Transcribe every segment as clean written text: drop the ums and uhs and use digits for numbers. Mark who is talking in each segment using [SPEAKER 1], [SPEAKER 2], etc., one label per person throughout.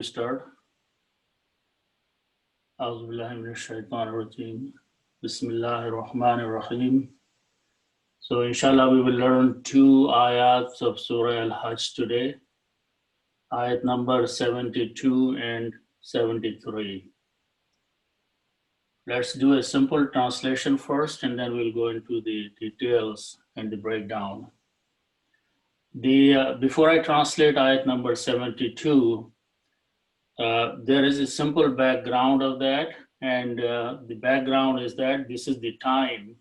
[SPEAKER 1] Start. أعوذ بالله من الشيطان الرجيم. بسم الله الرحمن الرحيم. So inshallah we will learn two ayats of Surah Al-Hajj today. Ayat number 72 and 73. Let's do a simple translation first and then we'll go into the details and the breakdown. Before I translate ayat number 72, there is a simple background of that, and the background is that this is the time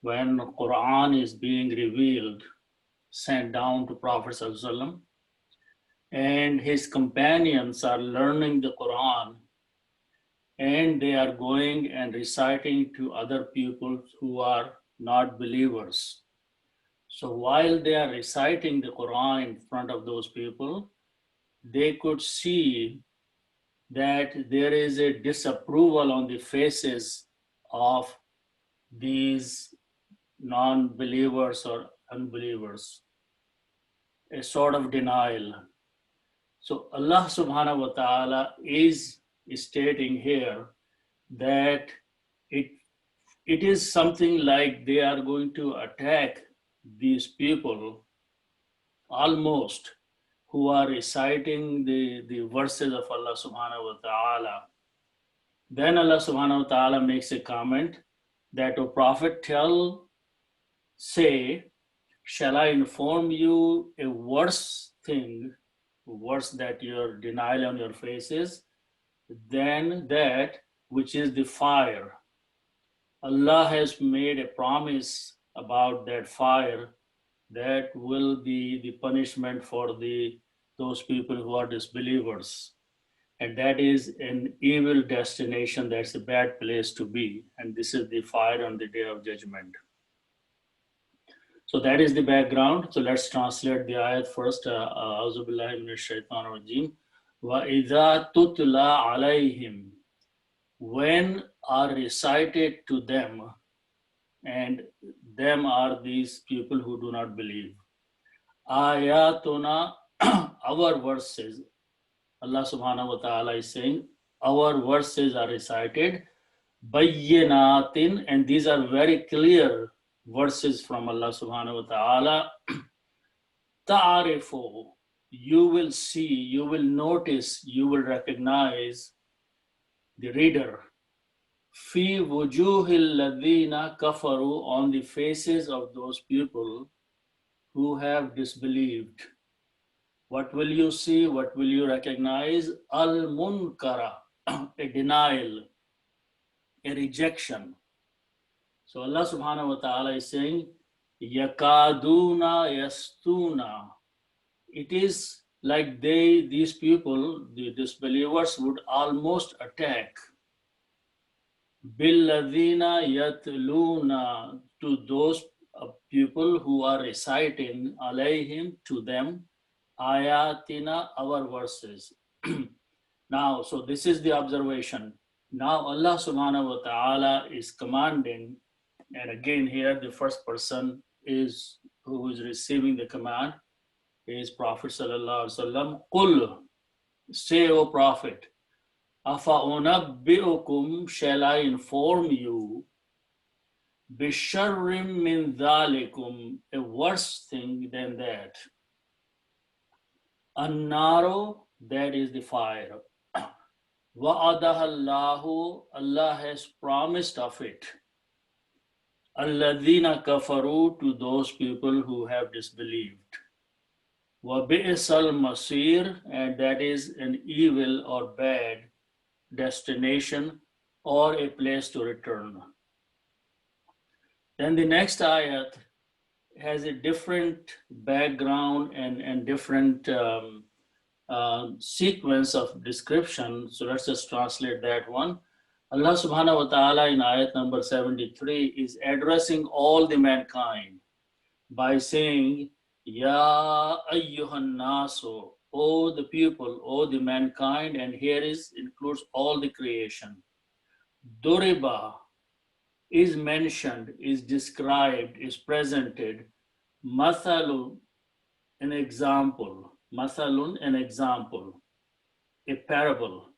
[SPEAKER 1] when Quran is being revealed, sent down to Prophet ﷺ, and his companions are learning the Quran, and they are going and reciting to other people who are not believers. So while they are reciting the Quran in front of those people, they could see that there is a disapproval on the faces of these non-believers or unbelievers, a sort of denial. So Allah subhanahu wa ta'ala is stating here that it is something like they are going to attack these people almost who are reciting the verses of Allah subhanahu wa ta'ala. Then Allah subhanahu wa ta'ala makes a comment that, O Prophet, say, shall I inform you a worse thing, worse that your denial on your faces, than that which is the fire. Allah has made a promise about that fire that will be the punishment for those people who are disbelievers. And that is an evil destination, that's a bad place to be. And this is the fire on the day of judgment. So that is the background. So let's translate the ayat first. A'udhu billahi minash shaitanir rajim. Wa idha tutla alayhim. When are recited to them, and them are these people who do not believe. Ayatuna, our verses. Allah subhanahu wa ta'ala is saying, our verses are recited, bayyinatin, and these are very clear verses from Allah subhanahu wa ta'ala. Ta'arifu, you will see, you will notice, you will recognize the reader. Fi wujuhil ladina kafaru, on the faces of those people who have disbelieved. What will you see? What will you recognize? Al-munkara, a denial, a rejection. So Allah subhanahu wa ta'ala is saying, yakaduna yastuna. It is like these people, the disbelievers, would almost attack. Billadina yatluna, to those people who are reciting alayhim, to them, ayatina, our verses. Now, so this is the observation. Now Allah subhanahu wa ta'ala is commanding, and again here the first person is who is receiving the command is Prophet sallallahu alaihi wasallam. Qul, say, O Prophet, afa unabbi'ukum, shall I inform you, bisharrim min dhalikum, a worse thing than that. Annaro, that is the fire. Wa'adahallahu, Allah has promised of it. Alladhina kafaru, to those people who have disbelieved. Wa bi'sal masir, and that is an evil or bad destination or a place to return. Then the next ayat has a different background and different sequence of description. So let's just translate that one. Allah subhanahu wa ta'ala in ayat number 73 is addressing all the mankind by saying, Ya ayyuhan nasu, O the people, O the mankind, and here includes all the creation. Duriba is mentioned, is described, is presented. Mathalu, an example. Mathalun, an example. a parable.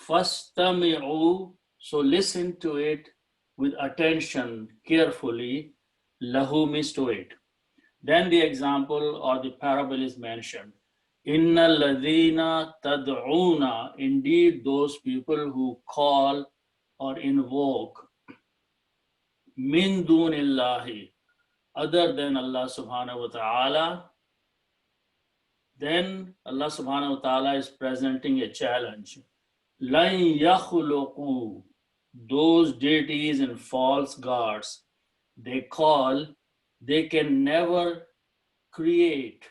[SPEAKER 1] فَاسْتَمِعُوا, so listen to it with attention carefully. Lahu means to it. Then the example or the parable is mentioned. Inna ladina tad'una, indeed those people who call or invoke min dunillahi, other than Allah subhanahu wa ta'ala. Then Allah subhanahu wa ta'ala is presenting a challenge. Lan yakhluqu, those deities and false gods they call, they can never create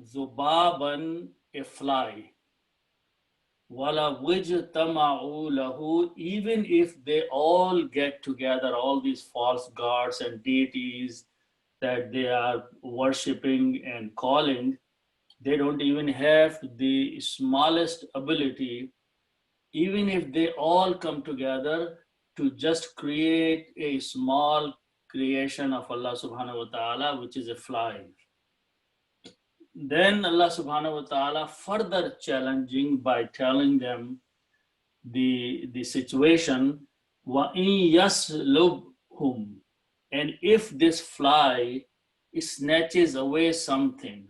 [SPEAKER 1] zubaban, a fly. Wala wajtama'u lahu, even if they all get together, all these false gods and deities that they are worshipping and calling, they don't even have the smallest ability, even if they all come together to just create a small creation of Allah subhanahu wa ta'ala, which is a fly. Then Allah subhanahu wa ta'ala further challenging by telling them the situation, وَإِن يَسْلُبْهُمْ, and if this fly snatches away something,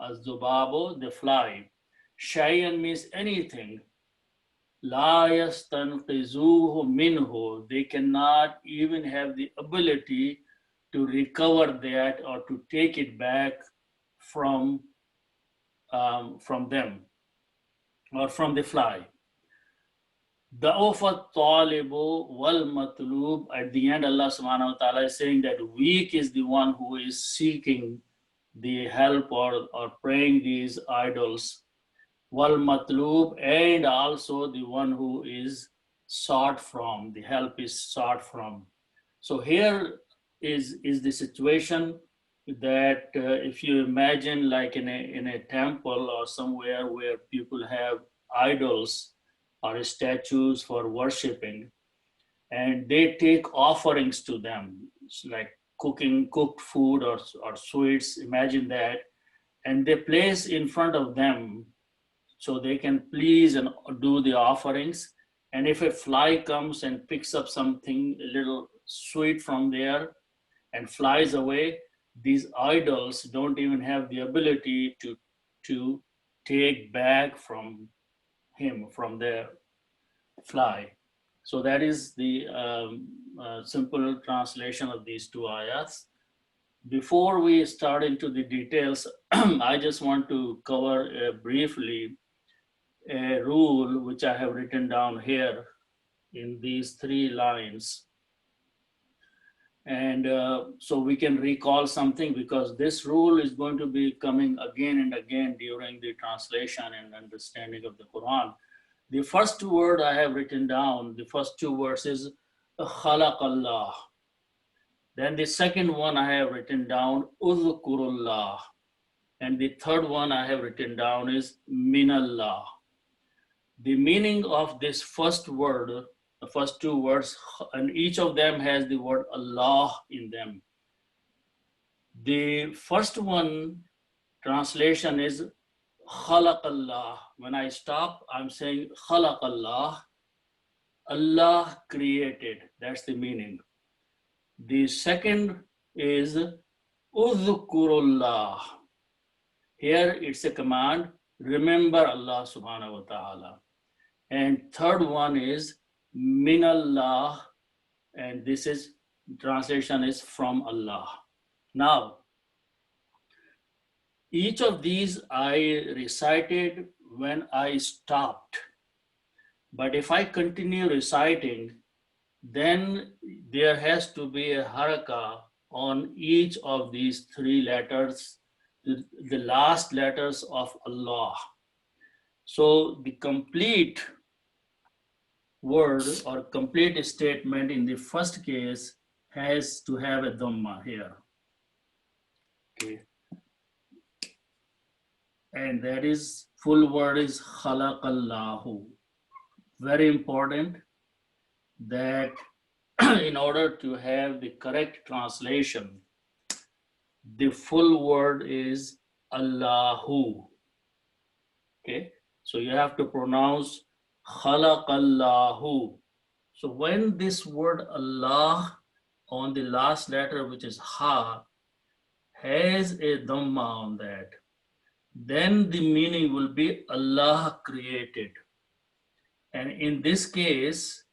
[SPEAKER 1] az-zubabo, the fly, shay'an means anything, la yastanqizuhu minhu, they cannot even have the ability to recover that or to take it back from them or from the fly. Da'ufa talibu wal matlub, at the end Allah subhanahu wa ta'ala is saying that weak is the one who is seeking the help or praying these idols, wal matlub, and also the one who is sought from, the help is sought from. So here is the situation that if you imagine like in a temple or somewhere where people have idols or statues for worshiping, and they take offerings to them. It's like cooked food or sweets, imagine that, and they place in front of them so they can please and do the offerings. And if a fly comes and picks up something, a little sweet from there and flies away, these idols don't even have the ability to take back from him, from their fly. So that is the simple translation of these two ayats. Before we start into the details, I just want to cover briefly a rule which I have written down here in these 3 lines. And so we can recall something, because this rule is going to be coming again and again during the translation and understanding of the Quran. The first word I have written down, the first 2 words is khalaq Allah. Then the second one I have written down, uzkurullah. And the third one I have written down is minallah. The meaning of this first word, the first 2 words, and each of them has the word Allah in them. The first one translation is khalaq Allah. When I stop, I'm saying khalaq Allah. Allah created. That's the meaning. The second is udhkurullah. Here it's a command, remember Allah subhanahu wa ta'ala. And third one is minallah, and this is translation is from Allah. Now, each of these I recited when I stopped. But if I continue reciting, then there has to be a haraka on each of these 3 letters, the last letters of Allah. So the complete word or complete statement in the first case has to have a dhamma here. Okay. And that is, full word is khalaqallahu. Very important that in order to have the correct translation, the full word is Allahu. Okay. So you have to pronounce khalaqallahu. So when this word Allah on the last letter, which is ha, has a dhamma on that, then the meaning will be Allah created. And in this case,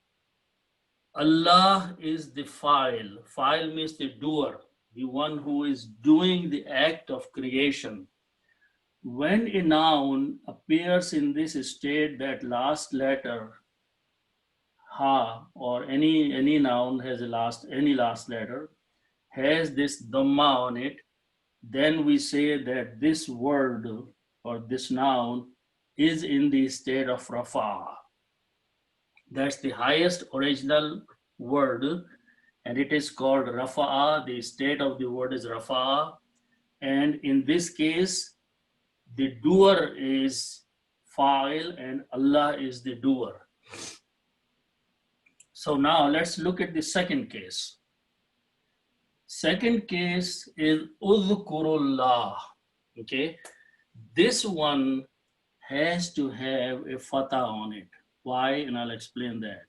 [SPEAKER 1] Allah is the fa'il. Fa'il means the doer, the one who is doing the act of creation. When a noun appears in this state, that last letter, ha, or any noun has any last letter, has this dhamma on it, then we say that this word or this noun is in the state of rafa. That's the highest original word, and it is called rafa'a. The state of the word is rafa'a, and in this case, the doer is fa'il and Allah is the doer. So now let's look at the second case. Second case is udhkurullah. Okay, this one has to have a fatah on it. Why? And I'll explain that.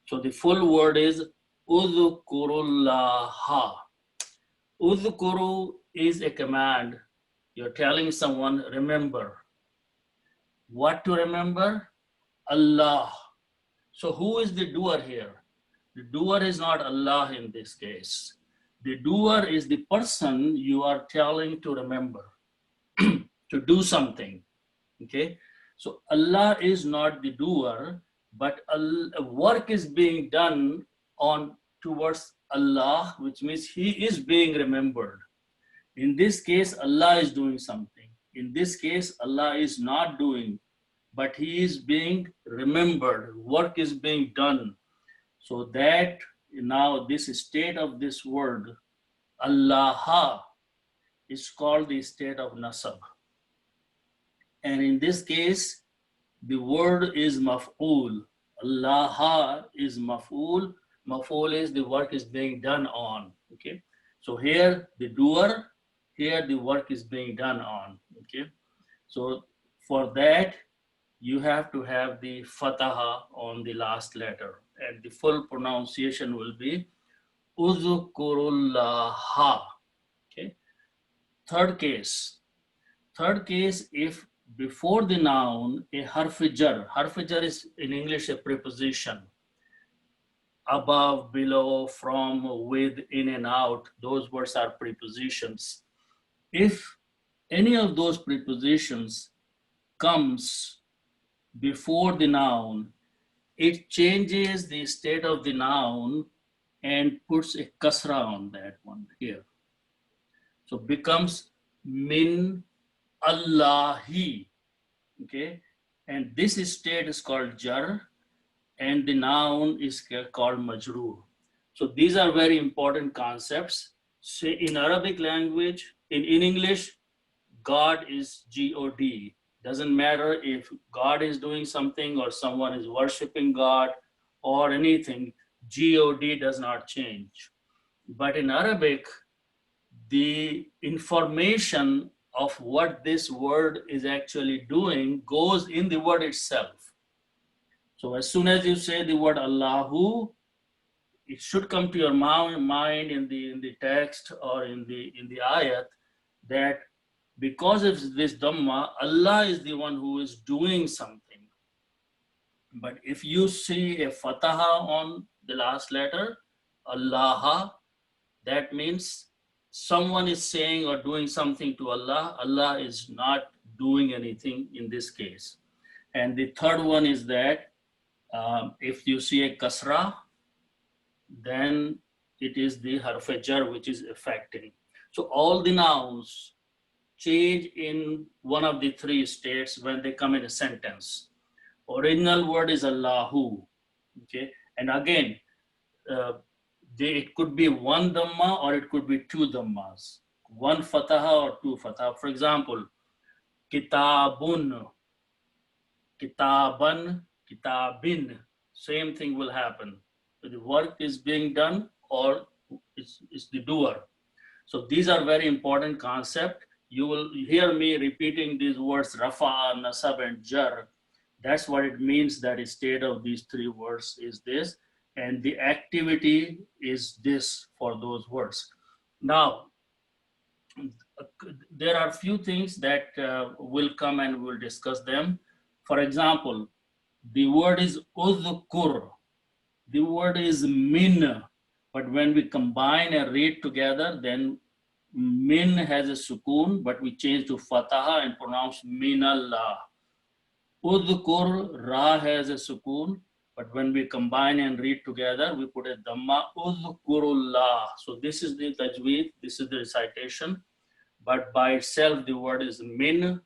[SPEAKER 1] So the full word is udhkurullaha. Udhkuru is a command. You're telling someone, remember. What to remember? Allah. So who is the doer here? The doer is not Allah in this case. The doer is the person you are telling to remember, to do something. Okay? So Allah is not the doer, but work is being done on towards Allah, which means He is being remembered. In this case, Allah is doing something. In this case, Allah is not doing, but He is being remembered. Work is being done. So that now this state of this word, Allah, is called the state of nasab. And in this case, the word is maf'ul. Allah is maf'ul. Maf'ul is the work is being done on. Okay. So here the doer, here the work is being done on. Okay. So for that, you have to have the fataha on the last letter. And the full pronunciation will be udhkurullaha. Okay. Third case, if before the noun a harf-jar is in English a preposition, above, below, from, with, in and out, those words are prepositions. If any of those prepositions comes before the noun, it changes the state of the noun and puts a kasra on that one here. So becomes min Allahi. Okay, and this state is called jar, and the noun is called majroor. So these are very important concepts. Say in Arabic language, in English, God is God. Doesn't matter if God is doing something or someone is worshiping God or anything, God does not change. But in Arabic, the information of what this word is actually doing goes in the word itself. So as soon as you say the word Allahu, it should come to your mind in the text or in the ayat that because of this dhamma, Allah is the one who is doing something. But if you see a fataha on the last letter, Allah, that means someone is saying or doing something to Allah. Allah is not doing anything in this case. And the third one is that if you see a kasra, then it is the harf-jar which is affecting. So all the nouns change in one of the three states when they come in a sentence. Original word is Allahu. Okay, and again, it could be one dhamma or it could be two dhammas, one fataha or two fataha. For example, kitabun, kitaban, kitabin, same thing will happen. The work is being done or it's the doer. So these are very important concepts. you will hear me repeating these words, Rafa, Nasab, and Jar. That's what it means, that the state of these three words is this, and the activity is this for those words. Now, there are few things that will come and we'll discuss them. For example, the word is udhkur, the word is min, but when we combine and read together, then min has a sukoon, but we change to fataha and pronounce minallah. Udhkur, ra has a sukoon, but when we combine and read together, we put a dhamma, udhkurullah. So this is the tajweed, this is the recitation, but by itself, the word is min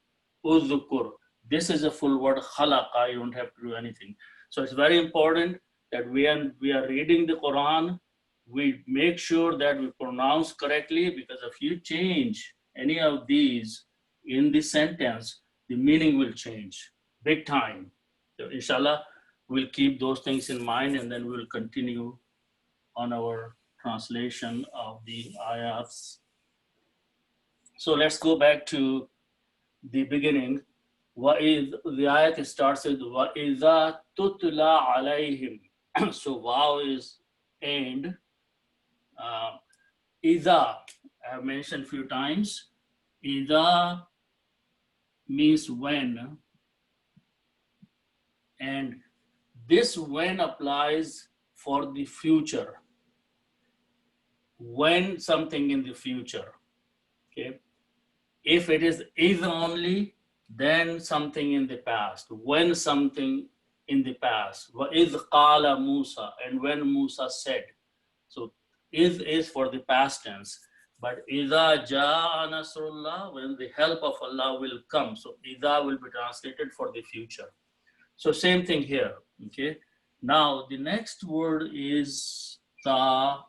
[SPEAKER 1] udhkur. This is a full word, khalaqa, you don't have to do anything. So it's very important that we are reading the Quran, we make sure that we pronounce correctly, because if you change any of these in the sentence, the meaning will change big time. So inshallah, we'll keep those things in mind, and then we'll continue on our translation of the ayats. So let's go back to the beginning. The ayat starts with وَإِذَا تُتْلَى عَلَيْهِمْ. So wow is and. Idha, I have mentioned a few times. Idha means when, and this when applies for the future. When something in the future, okay? If it is only, then something in the past. When something in the past. وَإِذْ قَالَ Musa, and when Musa said. So is for the past tense, but idha jaa nasrullah, when the help of Allah will come. So idha will be translated for the future. So same thing here, okay? Now the next word is ta,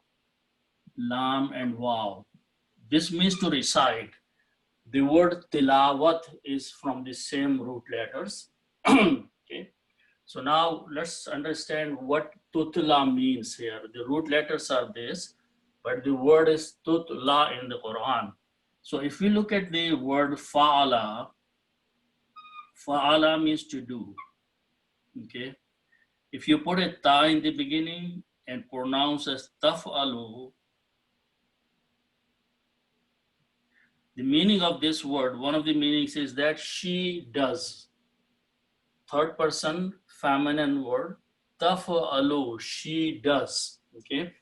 [SPEAKER 1] lam, and waw. This means to recite. The word tilawat is from the same root letters. Okay. So now let's understand what tutla means here. The root letters are this, but the word is tutla in the Quran. So if we look at the word fa'ala, fa'ala means to do, okay? If you put a ta in the beginning and pronounce as taf'alu, the meaning of this word, one of the meanings is that she does. Third person, feminine word, taf'alu, she does, okay?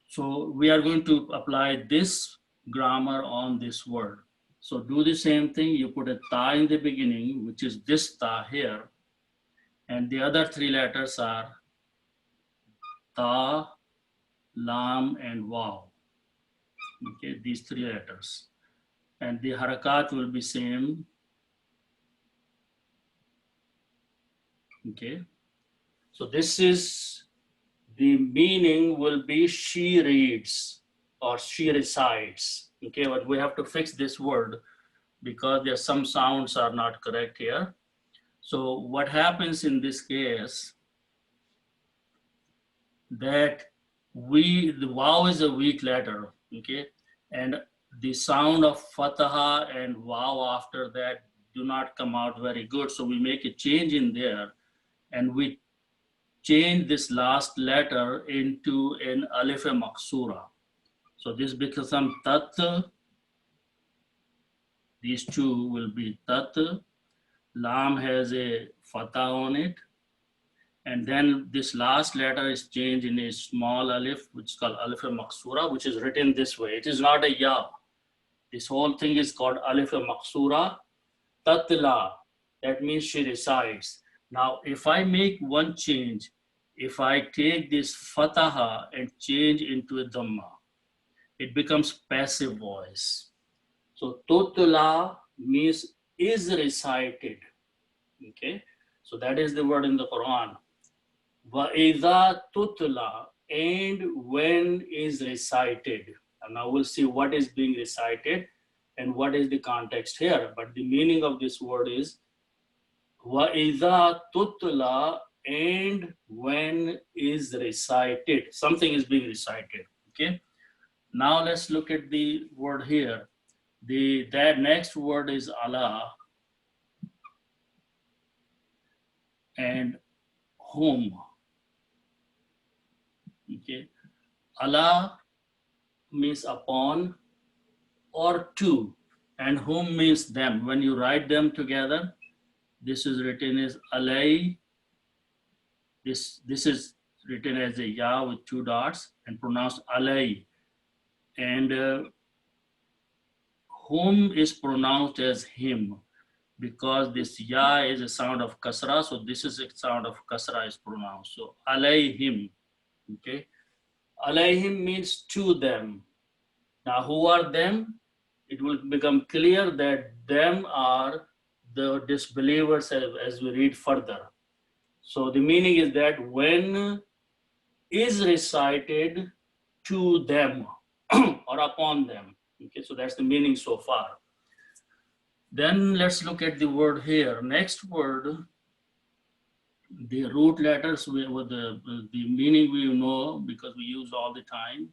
[SPEAKER 1] So we are going to apply this grammar on this word. So do the same thing, you put a ta in the beginning, which is this ta here, and the other three letters are ta, lam, and waw. Okay, these three letters. And the harakat will be same. Okay, so this is, the meaning will be she reads or she recites. Okay, but we have to fix this word because there some sounds are not correct here. So what happens in this case, that the waw is a weak letter, okay? And the sound of fataha and waw after that do not come out very good. So we make a change in there, and we change this last letter into an alif maksura. So this becomes tat. These two will be tat. Lam has a fatah on it. And then this last letter is changed in a small alif, which is called alif maksura, which is written this way. It is not a ya. This whole thing is called alif maksura, tatla. That means she recites. Now, if I make one change, if I take this fataha and change into a dhamma, it becomes passive voice. So tutla means is recited. Okay, so that is the word in the Quran. Va'idha tutla, and when is recited. And now we'll see what is being recited and what is the context here. But the meaning of this word is Va'idha tutla, and when is recited. Something is being recited. Okay. Now let's look at the word here. That next word is Allah and whom. Okay, Allah means upon or to, and whom means them. When you write them together, this is written as alay. This is written as a ya with two dots and pronounced alay. And whom is pronounced as him, because this ya is a sound of kasra, so this is a sound of kasra is pronounced. So alayhim, okay. Alayhim means to them. Now who are them? It will become clear that them are the disbelievers as we read further. So the meaning is that when is recited to them or upon them. Okay, so that's the meaning so far. Then let's look at the word here. Next word, the root letters with the meaning we know because we use all the time.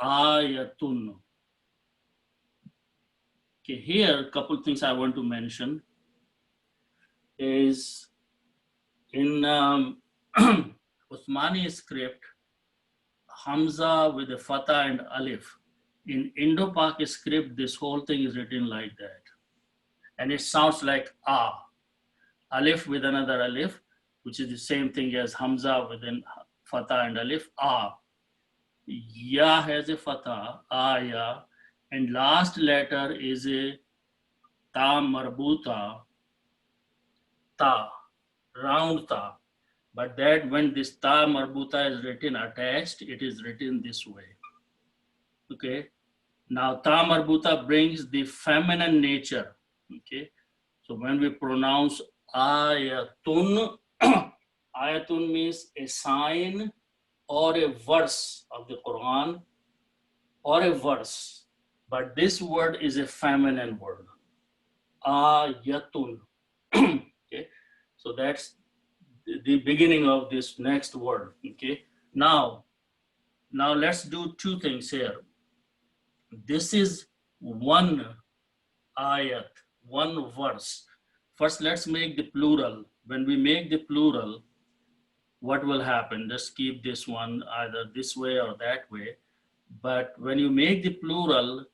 [SPEAKER 1] Ayatun. Okay, here a couple things I want to mention is in Uthmani script, Hamza with a fatha and alif. In Indo-Pak script, this whole thing is written like that. And it sounds like ah. Alif with another alif, which is the same thing as Hamza within fatha and alif, ah. Ya has a fatha, ya, and last letter is a ta marbuta, ta, round ta. But that when this ta marbuta is written attached, it is written this way. Okay. Now ta marbuta brings the feminine nature. Okay. So when we pronounce ayatun, ayatun means a sign or a verse of the Quran or a verse. But this word is a feminine word. Ayatun. Okay. So that's the beginning of this next word. Okay. Now let's do two things here. This is one ayat, one verse. First, let's make the plural. When we make the plural, what will happen? Just keep this one either this way or that way. But when you make the plural,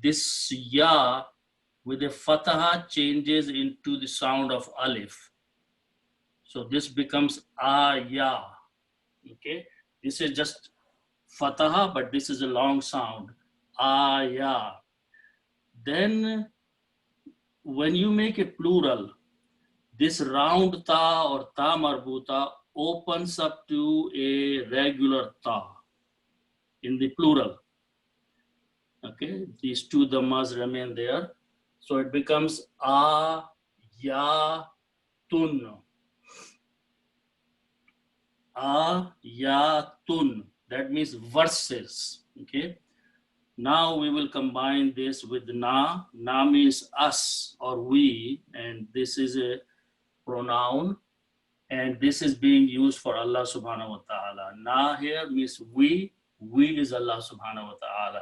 [SPEAKER 1] this ya with a fataha changes into the sound of alif. So this becomes aya. Okay, this is just fataha, but this is a long sound. Aya. Then when you make a plural, this round ta or ta marbuta opens up to a regular ta in the plural. Okay, these two dhammas remain there. So it becomes a, ya, tun. A, ya, tun. That means verses. Okay. Now we will combine this with na. Na means us or we, and this is a pronoun, and this is being used for Allah subhanahu wa ta'ala. Na here means we is Allah subhanahu wa ta'ala.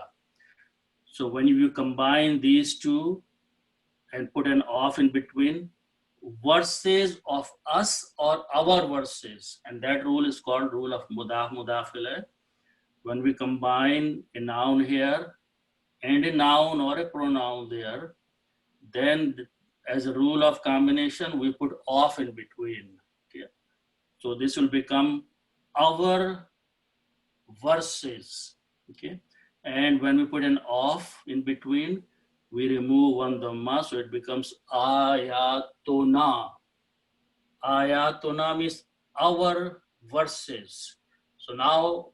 [SPEAKER 1] So when you combine these two and put an off in between, verses of us or our verses, and that rule is called rule of mudaf mudafile. When we combine a noun here and a noun or a pronoun there, then as a rule of combination, we put off in between. Okay. So this will become our verses. Okay. And when we put an off in between, we remove one dhamma, so it becomes ayatuna. Ayatuna means our verses. So now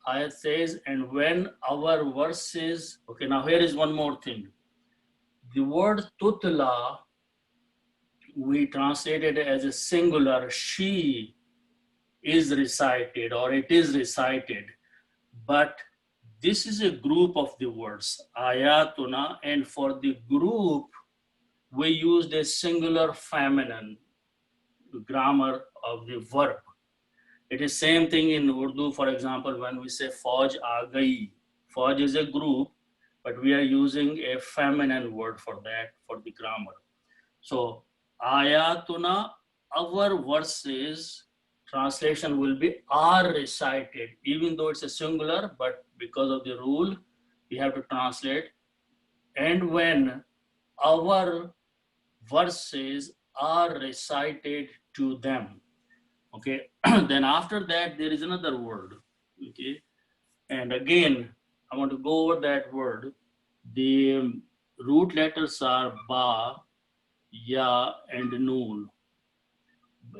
[SPEAKER 1] ayat says, and when our verses, okay, now here is one more thing. The word tutla, we translated as a singular, she is recited or it is recited. But this is a group of the words, ayatuna, and for the group, we used a singular feminine grammar of the verb. It is same thing in Urdu, for example, when we say Fauj aa gayi. Fauj is a group, but we are using a feminine word for that, for the grammar. So ayatuna, our verses, translation will be are recited, even though it's a singular, but because of the rule, we have to translate. And when our verses are recited to them, okay, then after that, there is another word, okay. And again, I want to go over that word. The root letters are ba, ya, and noon.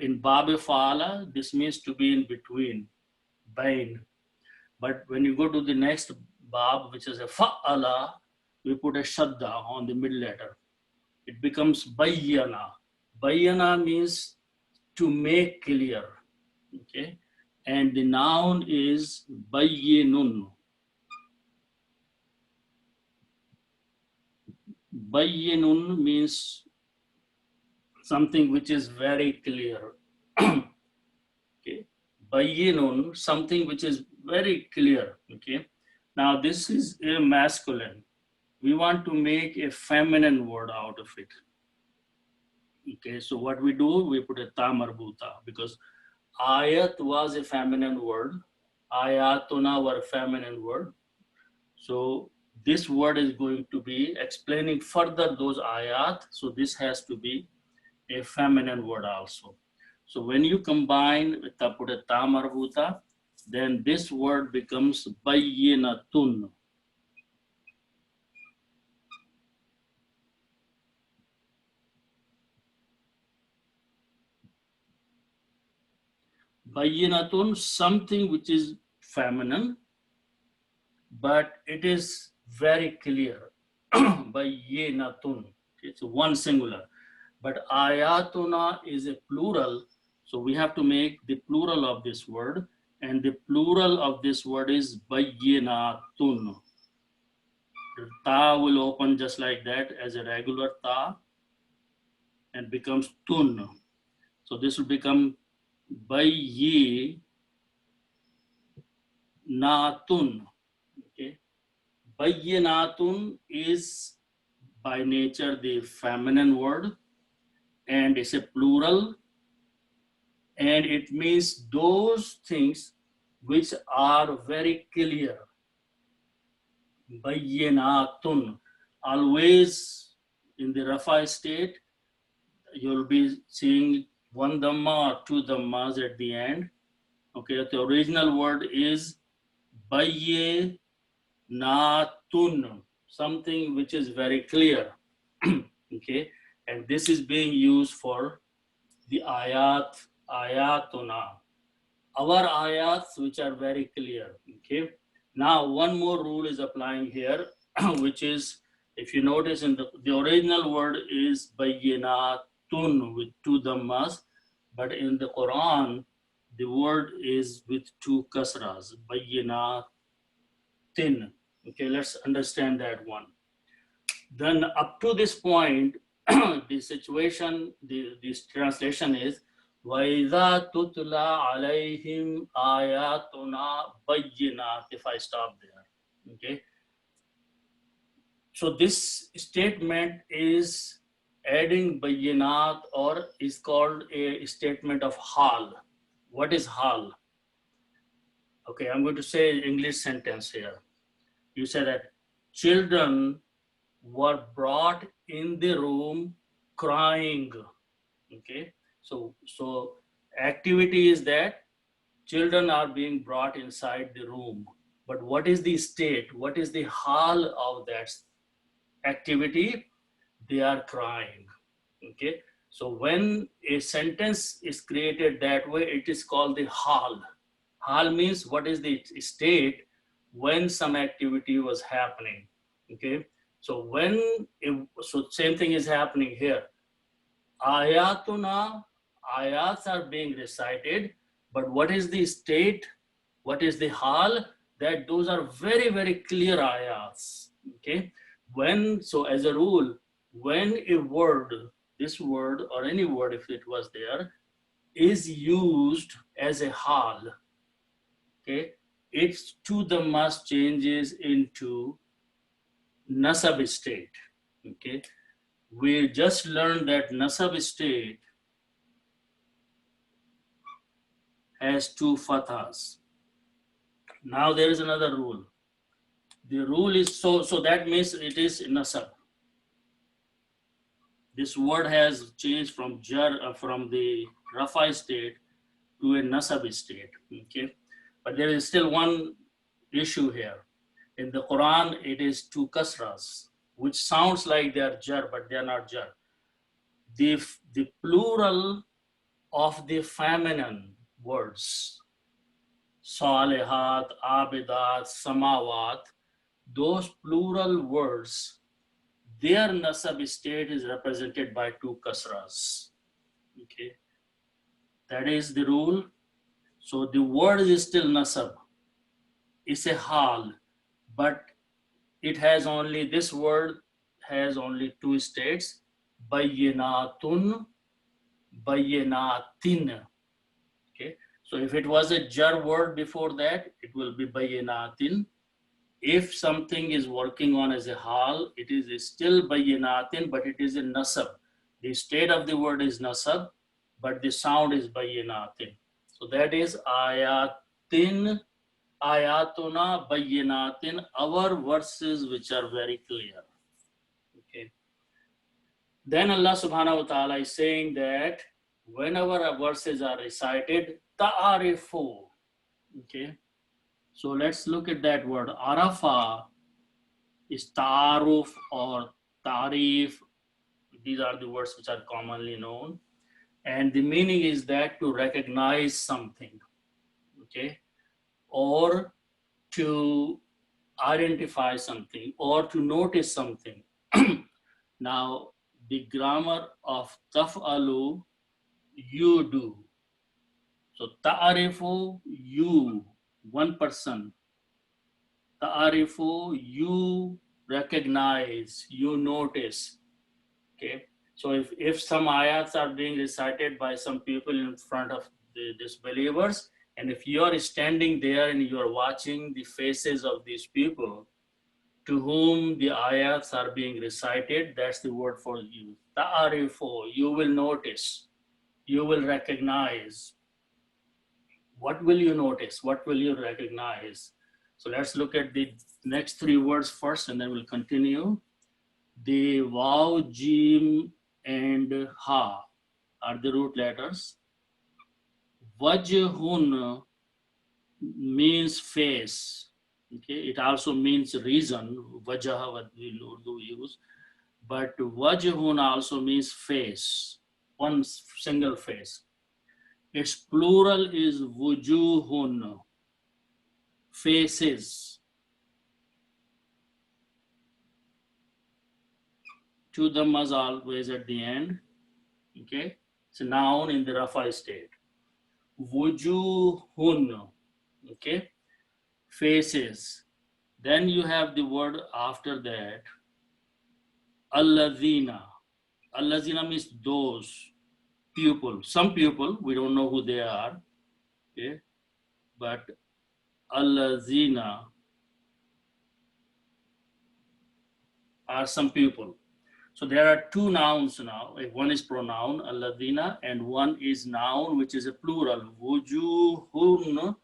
[SPEAKER 1] In Babe Fala, this means to be in between, bain. But when you go to the next Bab, which is a Fa'ala, we put a Shadda on the middle letter. It becomes Bayyana. Bayyana means to make clear, okay? And the noun is Bayyinun. Bayyinun means something which is very clear. Okay, Bayyinun, something which is very clear. Okay, now this is a masculine. We want to make a feminine word out of it. Okay, so what we do, we put a ta marbuta because ayat was a feminine word. Ayatuna were a feminine word. So this word is going to be explaining further those ayat. So this has to be a feminine word also. So when you combine with put a ta marbuta, then this word becomes bayyinatun. Bayyinatun, something which is feminine, but it is very clear. Bayyinatun, it's one singular. But ayatuna is a plural, so we have to make the plural of this word, and the plural of this word is bayyinatun. The ta will open just like that as a regular ta and becomes tun. So this will become bayyinatun. Okay, bayyinatun is by nature the feminine word, and it's a plural, and it means those things which are very clear. Bayyinatun. Always in the Rafa state, you'll be seeing one dhamma or two dhammas at the end. Okay, the original word is bayyinatun, something which is very clear. Okay, and this is being used for the ayatuna. Our ayats which are very clear. Okay, now one more rule is applying here, which is, if you notice in the original word is bayyinatun with two dhammas, but in the Quran the word is with two kasras, bayyinatin. Okay, let's understand that one. Then up to this point, the situation, this translation is وَإِذَا تُتْلَى عَلَيْهِمْ آيَاتُنَا بَيِّنَاتٍ. If I stop there, okay. So this statement is adding bayyinat, or is called a statement of hal. What is hal? Okay, I'm going to say English sentence here. You say that children were brought in the room crying. Okay, so activity is that children are being brought inside the room, but what is the state, what is the hal of that activity? They are crying. Okay, so when a sentence is created that way, it is called the hal. Hal means what is the state when some activity was happening. Okay, so so same thing is happening here. Ayatuna, ayats are being recited, but what is the state? What is the hal? That those are very, very clear ayats. Okay, so as a rule, when a word, this word or any word if it was there, is used as a hal, okay, its two dhammas changes into nasab state. Okay, we just learned that nasab state has two fathas. Now there is another rule. The rule is so that means it is nasab. This word has changed from from the rafa state to a nasab state. Okay, but there is still one issue here. In the Quran, it is two kasras, which sounds like they are jar, but they are not jar. The plural of the feminine words, salihat, abidat, samawat, those plural words, their nasab state is represented by two kasras. Okay, that is the rule. So the word is still nasab. It's a hal, but it has only, this word has only two states, bayyinatun, bayyinatin. Okay, so if it was a jar word before that, it will be bayyinatin. If something is working on as a hal, it is still bayyinatin, but it is a nasab. The state of the word is nasab, but the sound is bayyinatin. So that is ayatin, ayatuna bayyinatin, our verses which are very clear. Okay. Then Allah subhanahu wa ta'ala is saying that whenever our verses are recited, ta'arifu. Okay. So let's look at that word. Arafa is ta'aruf or ta'rif. These are the words which are commonly known. And the meaning is that to recognize something. Okay. Or to identify something or to notice something. Now, the grammar of taf'alu, you do. So ta'arifu, you, one person. Ta'arifu, you recognize, you notice. Okay. So if some ayats are being recited by some people in front of the disbelievers, and if you are standing there and you are watching the faces of these people to whom the ayats are being recited, that's the word for you. Ta'arifu, you will notice, you will recognize. What will you notice? What will you recognize? So let's look at the next three words first and then we'll continue. The waw, jim, and ha are the root letters. Wajhun means face. Okay, it also means reason. Wajah, what we Urdu use. But wajhun also means face, one single face. Its plural is wujuhun, faces. Two dhammas always at the end. Okay, it's a noun in the rafa state. Wujuhun, okay, faces. Then you have the word after that, alladhina. Alladhina means those people. Some people, we don't know who they are, okay, but alladhina are some people. So there are two nouns now. One is pronoun, alladhina, and one is noun, which is a plural, wujuhun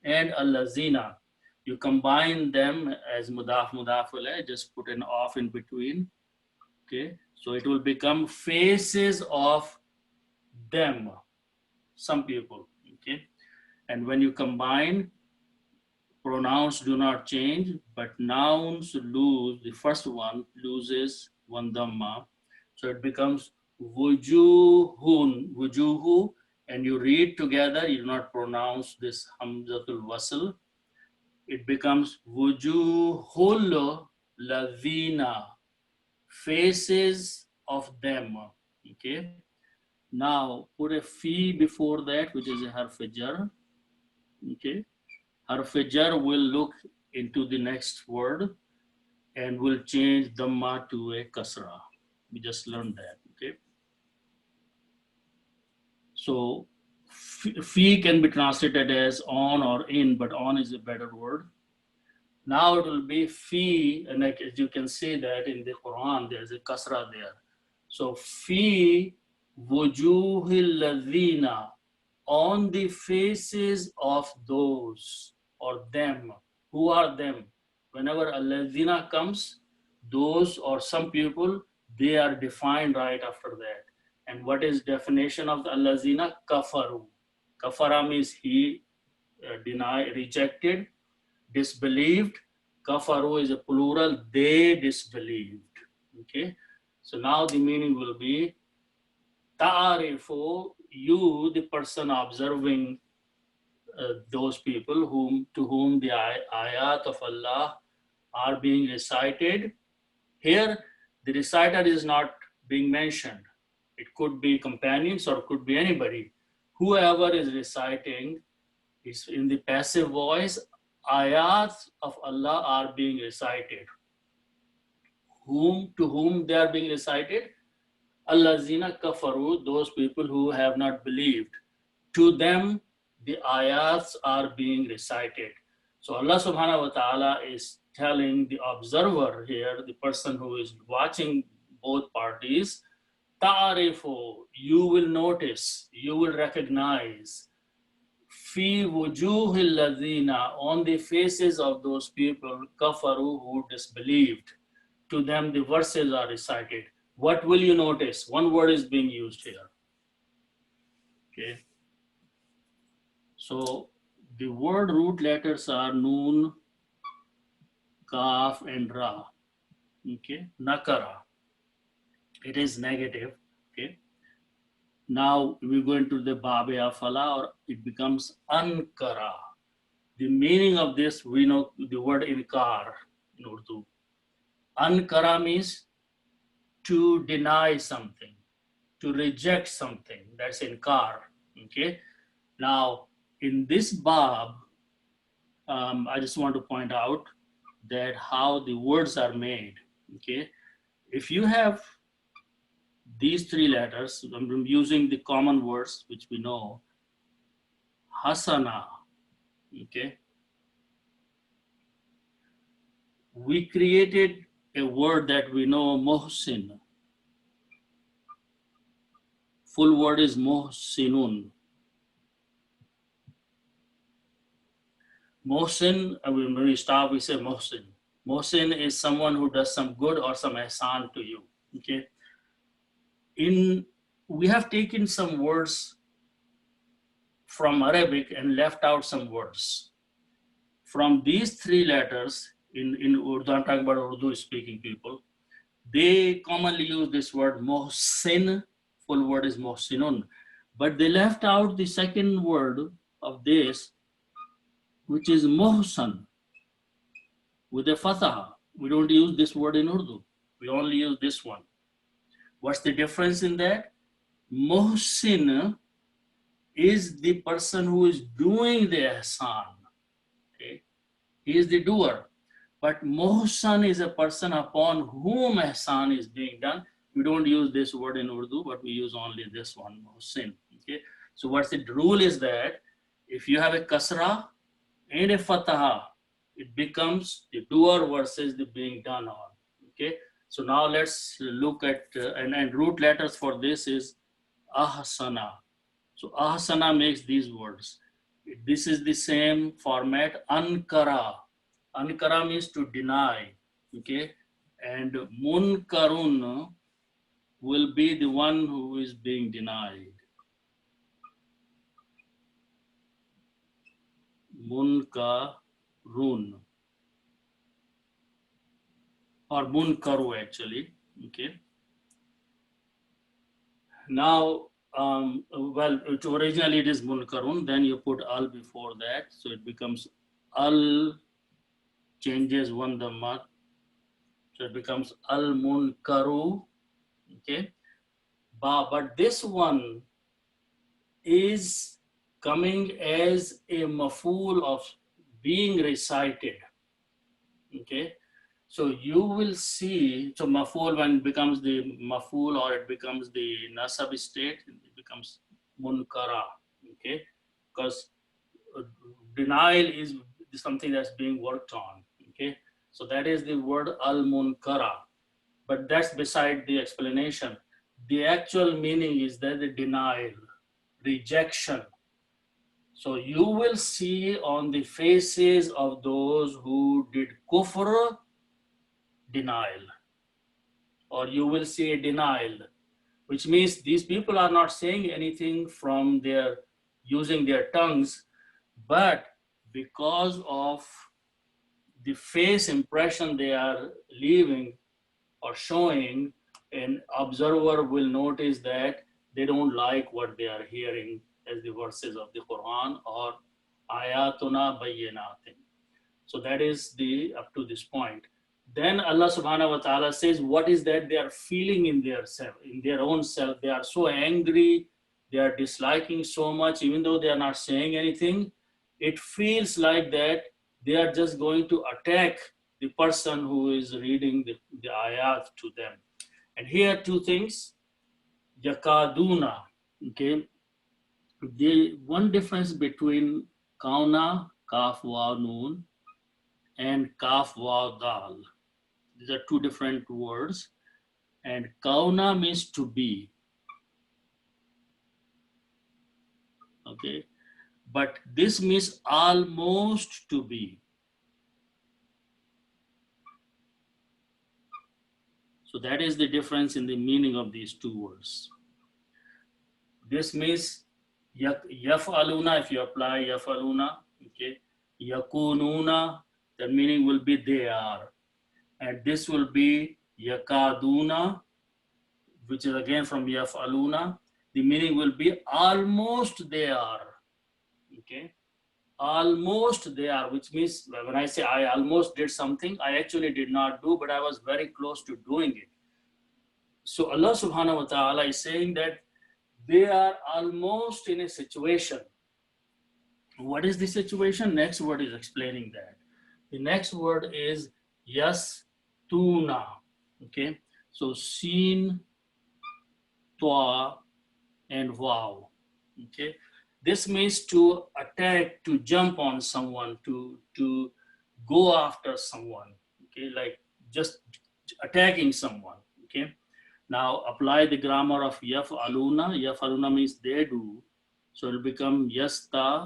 [SPEAKER 1] and alladhina. You combine them as mudaf mudaf, just put an off in between. Okay, so it will become faces of them, some people. Okay, and when you combine, pronouns do not change, but nouns lose, the first one loses one dhamma. So it becomes wujuhun, wujuhu, and you read together, you do not pronounce this hamzatul wasl. It becomes wujuhul ladhina, faces of them. Okay. Now put a fi before that, which is a harf jar. Okay. Harf jar will look into the next word and will change dhamma to a kasra. We just learned that. Okay. So fi can be translated as on or in, but on is a better word. Now it will be fi, and like as you can see that in the Quran, there's a kasra there. So fi wujuhil ladhina, on the faces of those or them. Who are them? Whenever alladhina comes, those or some people, they are defined right after that. And what is definition of the alladhina? Kafaru. Kafara means he denied, rejected, disbelieved. Kafaru is a plural, they disbelieved. Okay, so now the meaning will be ta'arifu, you, the person observing those people to whom the ayat of Allah are being recited. Here, the reciter is not being mentioned. It could be companions or it could be anybody. Whoever is reciting is in the passive voice, ayats of Allah are being recited. To whom they are being recited? Allazina kafaru, those people who have not believed. To them, the ayats are being recited. So Allah subhanahu wa ta'ala is telling the observer here, the person who is watching both parties, ta'arifu, you will notice, you will recognize, fi wujuhil ladhina, on the faces of those people, kafaru, who disbelieved. To them, the verses are recited. What will you notice? One word is being used here. Okay. So the word root letters are Noon, Kaf, and Ra. Okay, Nakara. It is negative. Okay. Now we go into the Babe Afala, or it becomes Ankara. The meaning of this, we know the word Inkar in Urdu. Ankara means to deny something, to reject something. That's Inkar. Okay. Now in this Bab, I just want to point out that how the words are made. Okay, if you have these three letters, I'm using the common words which we know. Hasana. Okay, we created a word that we know, Mohsin. Full word is Mohsinun. Mohsin, when we start, we say Mohsin. Mohsin is someone who does some good or some ihsan to you. Okay, we have taken some words from Arabic and left out some words. From these three letters, in Urdu, I'm talking about Urdu speaking people, they commonly use this word Mohsin, full word is Mohsinun, but they left out the second word of this, which is Mohsan, with a fatha. We don't use this word in Urdu. We only use this one. What's the difference in that? Mohsin is the person who is doing the ihsan. Okay? He is the doer. But Mohsan is a person upon whom ihsan is being done. We don't use this word in Urdu, but we use only this one, Mohsin. Okay? So what's the rule is that if you have a kasra and a fataha, it becomes the doer versus the being done on. Okay? So now let's look at, and root letters for this is ahsana. So ahsana makes these words. This is the same format, ankara. Ankara means to deny, okay? And munkarun will be the one who is being denied. Munkarun. Or munkaru actually, okay? Now, well, originally it is munkarun, then you put al before that, so it becomes al, changes one dhamma, so it becomes al munkaru, okay? But this one is coming as a maful of being recited, okay? So you will see, so maful when it becomes the maful or it becomes the nasab state, it becomes munkara, okay? Because denial is something that's being worked on, Okay, so that is the word al-munkara, but that's beside the explanation. The actual meaning is that the denial, rejection. So you will see on the faces of those who did kufr, denial, or you will see a denial, which means these people are not saying anything from their using their tongues, but because of the face impression they are leaving or showing, an observer will notice that they don't like what they are hearing as the verses of the Quran or ayatuna bayyinatin. So that is the up to this point. Then Allah subhanahu wa ta'ala says, what is that they are feeling in their self, in their own self? They are so angry, they are disliking so much, even though they are not saying anything. It feels like that they are just going to attack the person who is reading the ayat to them. And here two things, yakaduna, okay? The one difference between kauna, kaf, wa, noon, and kaf, wa, dal. These are two different words. And kauna means to be, okay? But this means almost to be. So that is the difference in the meaning of these two words. This means yaf'aluna, if you apply yaf'aluna, okay? Yakununa, the meaning will be they are. And this will be yakaduna, which is again from yaf'aluna. The meaning will be almost they are, okay? Almost they are, which means when I say I almost did something, I actually did not do, but I was very close to doing it. So Allah subhanahu wa ta'ala is saying that they are almost in a situation. What is the situation? Next word is explaining that. The next word is yas tuna. Okay, so sin, twa, and wow. Okay, this means to attack, to jump on someone, to go after someone. Okay, like just attacking someone. Okay, now apply the grammar of yaf'aluna. Yaf'aluna means they do, so it'll become yastavuna.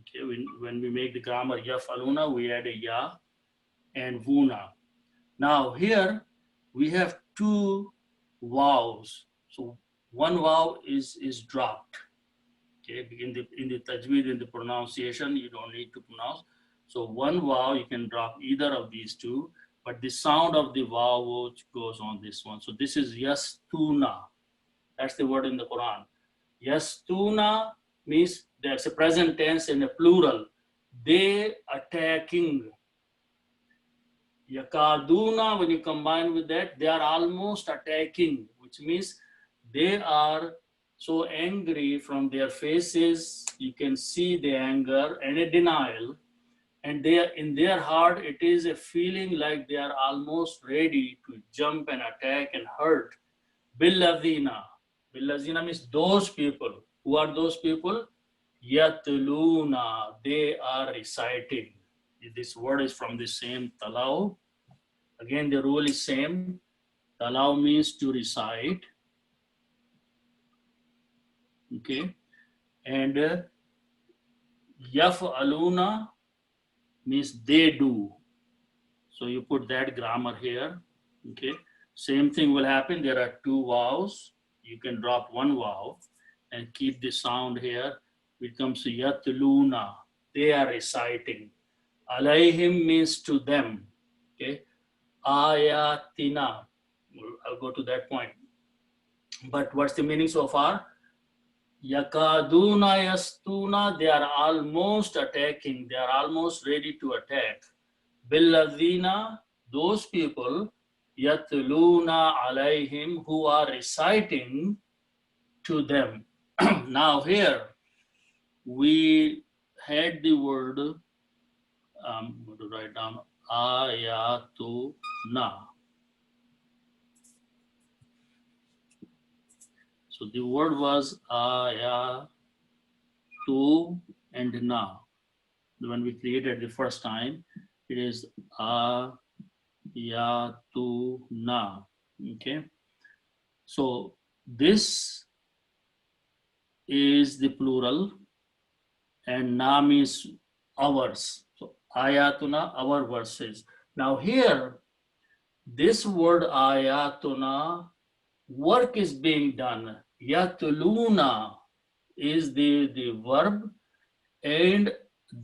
[SPEAKER 1] Okay, when we make the grammar yaf'aluna, we add a ya and vuna. Now here we have two vowels. So one vowel is dropped. Okay, in the tajweed, in the pronunciation, you don't need to pronounce. So one vowel you can drop either of these two, but the sound of the vowel goes on this one. So this is yastuna. That's the word in the Quran. Yastuna means that's a present tense in a plural. They attacking. Yakaduna, when you combine with that, they are almost attacking, which means they are so angry from their faces. You can see the anger and a denial. And they are, in their heart, it is a feeling like they are almost ready to jump and attack and hurt. Billazina. Billazina means those people. Who are those people? Yatluna. They are reciting. This word is from the same talau. Again, the rule is same. Talau means to recite. Okay. And yaf'aluna means they do. So you put that grammar here. Okay. Same thing will happen. There are two vowels. You can drop one vowel and keep the sound here. It comes to yatluna. They are reciting. Alayhim means to them. Okay. Ayatina. I'll go to that point. But what's the meaning so far? Yakaduna yastuna, they are almost attacking, they are almost ready to attack. Billadina, those people, yatluna alayhim, who are reciting to them. Now here, we had the word, I'm going to write down, ayatuna. So the word was ayatu and na. when we created the first time, it is ayatuna. Okay. So this is the plural and na means ours. So ayatuna, our verses. Now here, this word ayatuna, work is being done. Yatuluna is the verb, and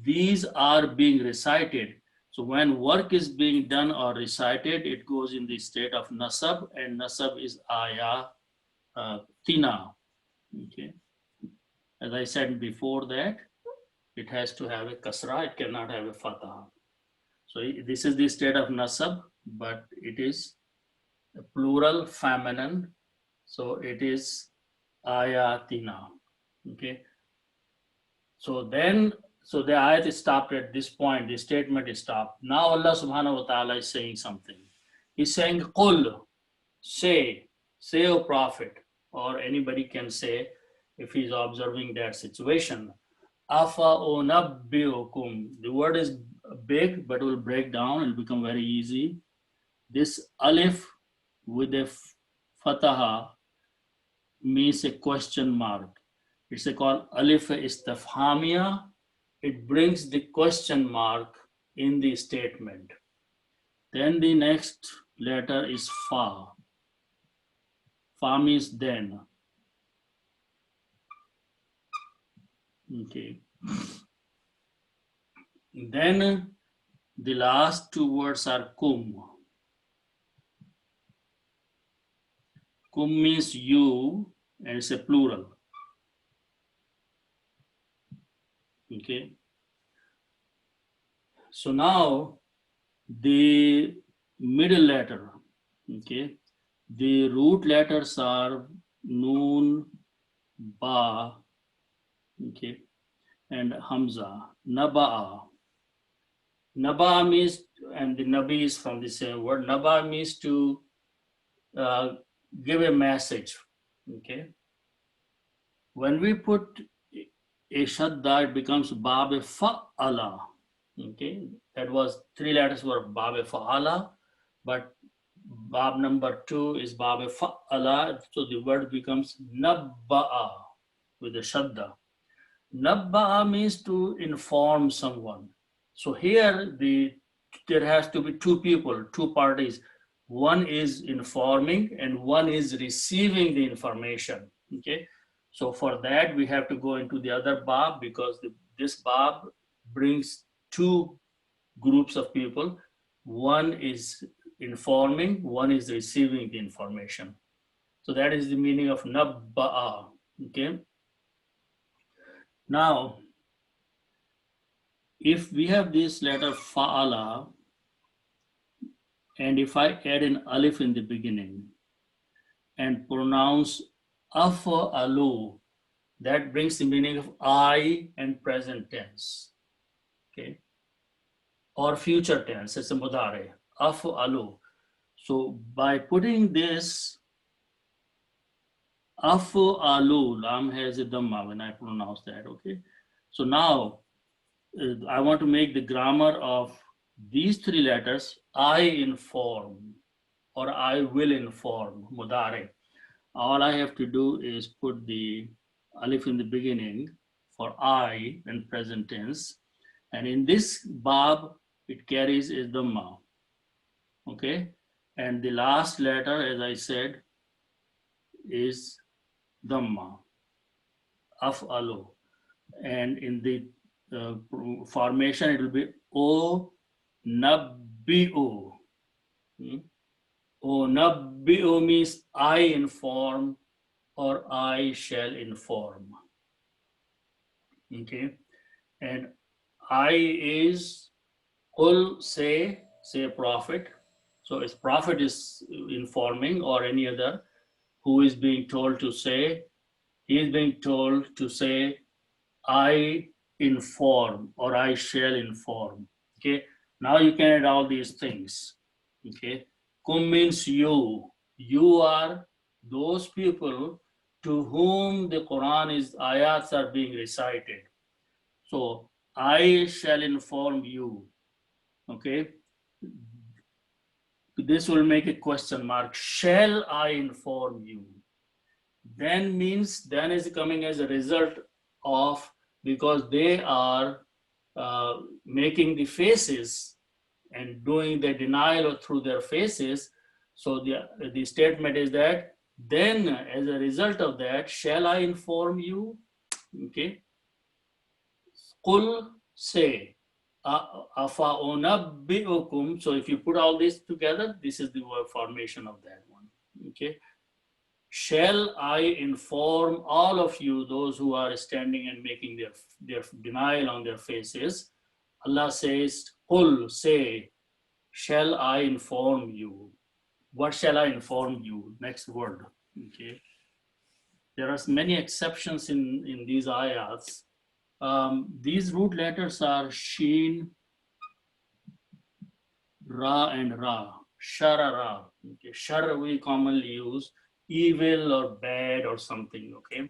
[SPEAKER 1] these are being recited. So when work is being done or recited, it goes in the state of nasab, and nasab is ayatina. Okay. As I said before that, it has to have a kasra, it cannot have a fatah. So this is the state of nasab, but it is a plural feminine. So it is ayatina. Okay. So then, so the ayat is stopped at this point, the statement is stopped. Now Allah subhanahu wa ta'ala is saying something. He's saying, Qul, say, O Prophet, or anybody can say if he's observing that situation. Afa unabbiukum. The word is big, but it will break down and become very easy. This alif with a fataha means a question mark. It's called alif istifhamia. It brings the question mark in the statement. Then the next letter is fa. Fa means then. Okay. Then the last two words are kum. Kum means you, and it's a plural. Okay. So now the middle letter, okay, the root letters are noon, ba, okay, and hamza, naba'a. Naba means, and the nabi is from the same word. Naba means to give a message. Okay. When we put a shadda, it becomes babe fa'ala. Okay. That was three letters were babe fa'ala, but bab number 2 is babe fa'ala. So the word becomes nabba'a with a shadda. Nabba'a means to inform someone. So here there has to be two people, two parties. One is informing and one is receiving the information. Okay. So for that we have to go into the other bab, because this bab brings two groups of people. One is informing, one is receiving the information. So that is the meaning of nabba'a. Okay. Now, if we have this letter fa'ala, and if I add an alif in the beginning and pronounce af'alu, that brings the meaning of I and present tense, okay, or future tense. It's a mudare, af'alu. So by putting this af'alu, lam has a dhamma when I pronounce that, okay. So now I want to make the grammar of these three letters, I inform or I will inform, mudare. All I have to do is put the alif in the beginning for I and present tense. And in this bab, it carries a dhamma. Okay. And the last letter, as I said, is dhamma, af'alu. And in the formation, it will be O nabbi'u. O nabbi'u means I inform or I shall inform. Okay. And I is Qul, say prophet. So if prophet is informing or any other who is being told to say, he is being told to say, I inform or I shall inform. Okay. Now you can add all these things. Okay. Kum means you. You are those people to whom the Quran is ayats are being recited. So I shall inform you. Okay. This will make a question mark. Shall I inform you? Then means then is coming as a result of, because they are making the faces and doing the denial through their faces. So the statement is that then as a result of that, shall I inform you? Okay. Qul, say. Afa unabbi'ukum. So if you put all this together, this is the word formation of that one. Okay. Shall I inform all of you, those who are standing and making their denial on their faces? Allah says, Qul, say, shall I inform you? What shall I inform you? Next word. Okay. There are many exceptions in these ayats. These root letters are Sheen, Ra, and Ra. Sharara. Okay. Shar we commonly use evil or bad or something. Okay.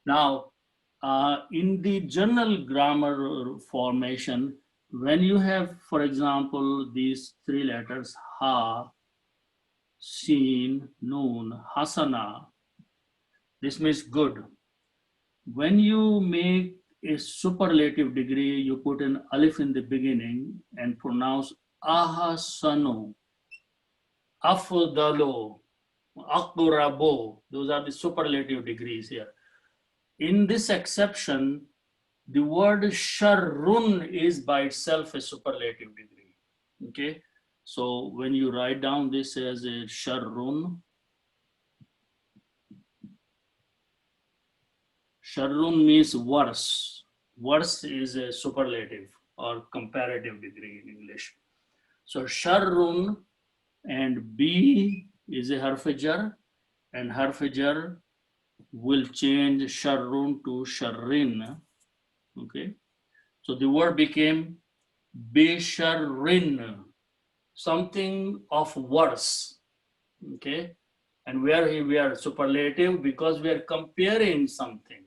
[SPEAKER 1] Now, in the general grammar formation, when you have, for example, these three letters, Ha, Seen, Noon, Hasana, this means good. When you make a superlative degree, you put an alif in the beginning and pronounce Ahasanu, Afdalo, Akurabo. Those are the superlative degrees here. In this exception, the word sharrun is by itself a superlative degree. Okay, so when you write down this as a sharrun, sharrun means worse. Worse is a superlative or comparative degree in English. So sharrun, and B is a harf-jar, and harf-jar will change sharrun to sharrin. Okay, so the word became bisharrin, something of worse. Okay, and where we are superlative because we are comparing something.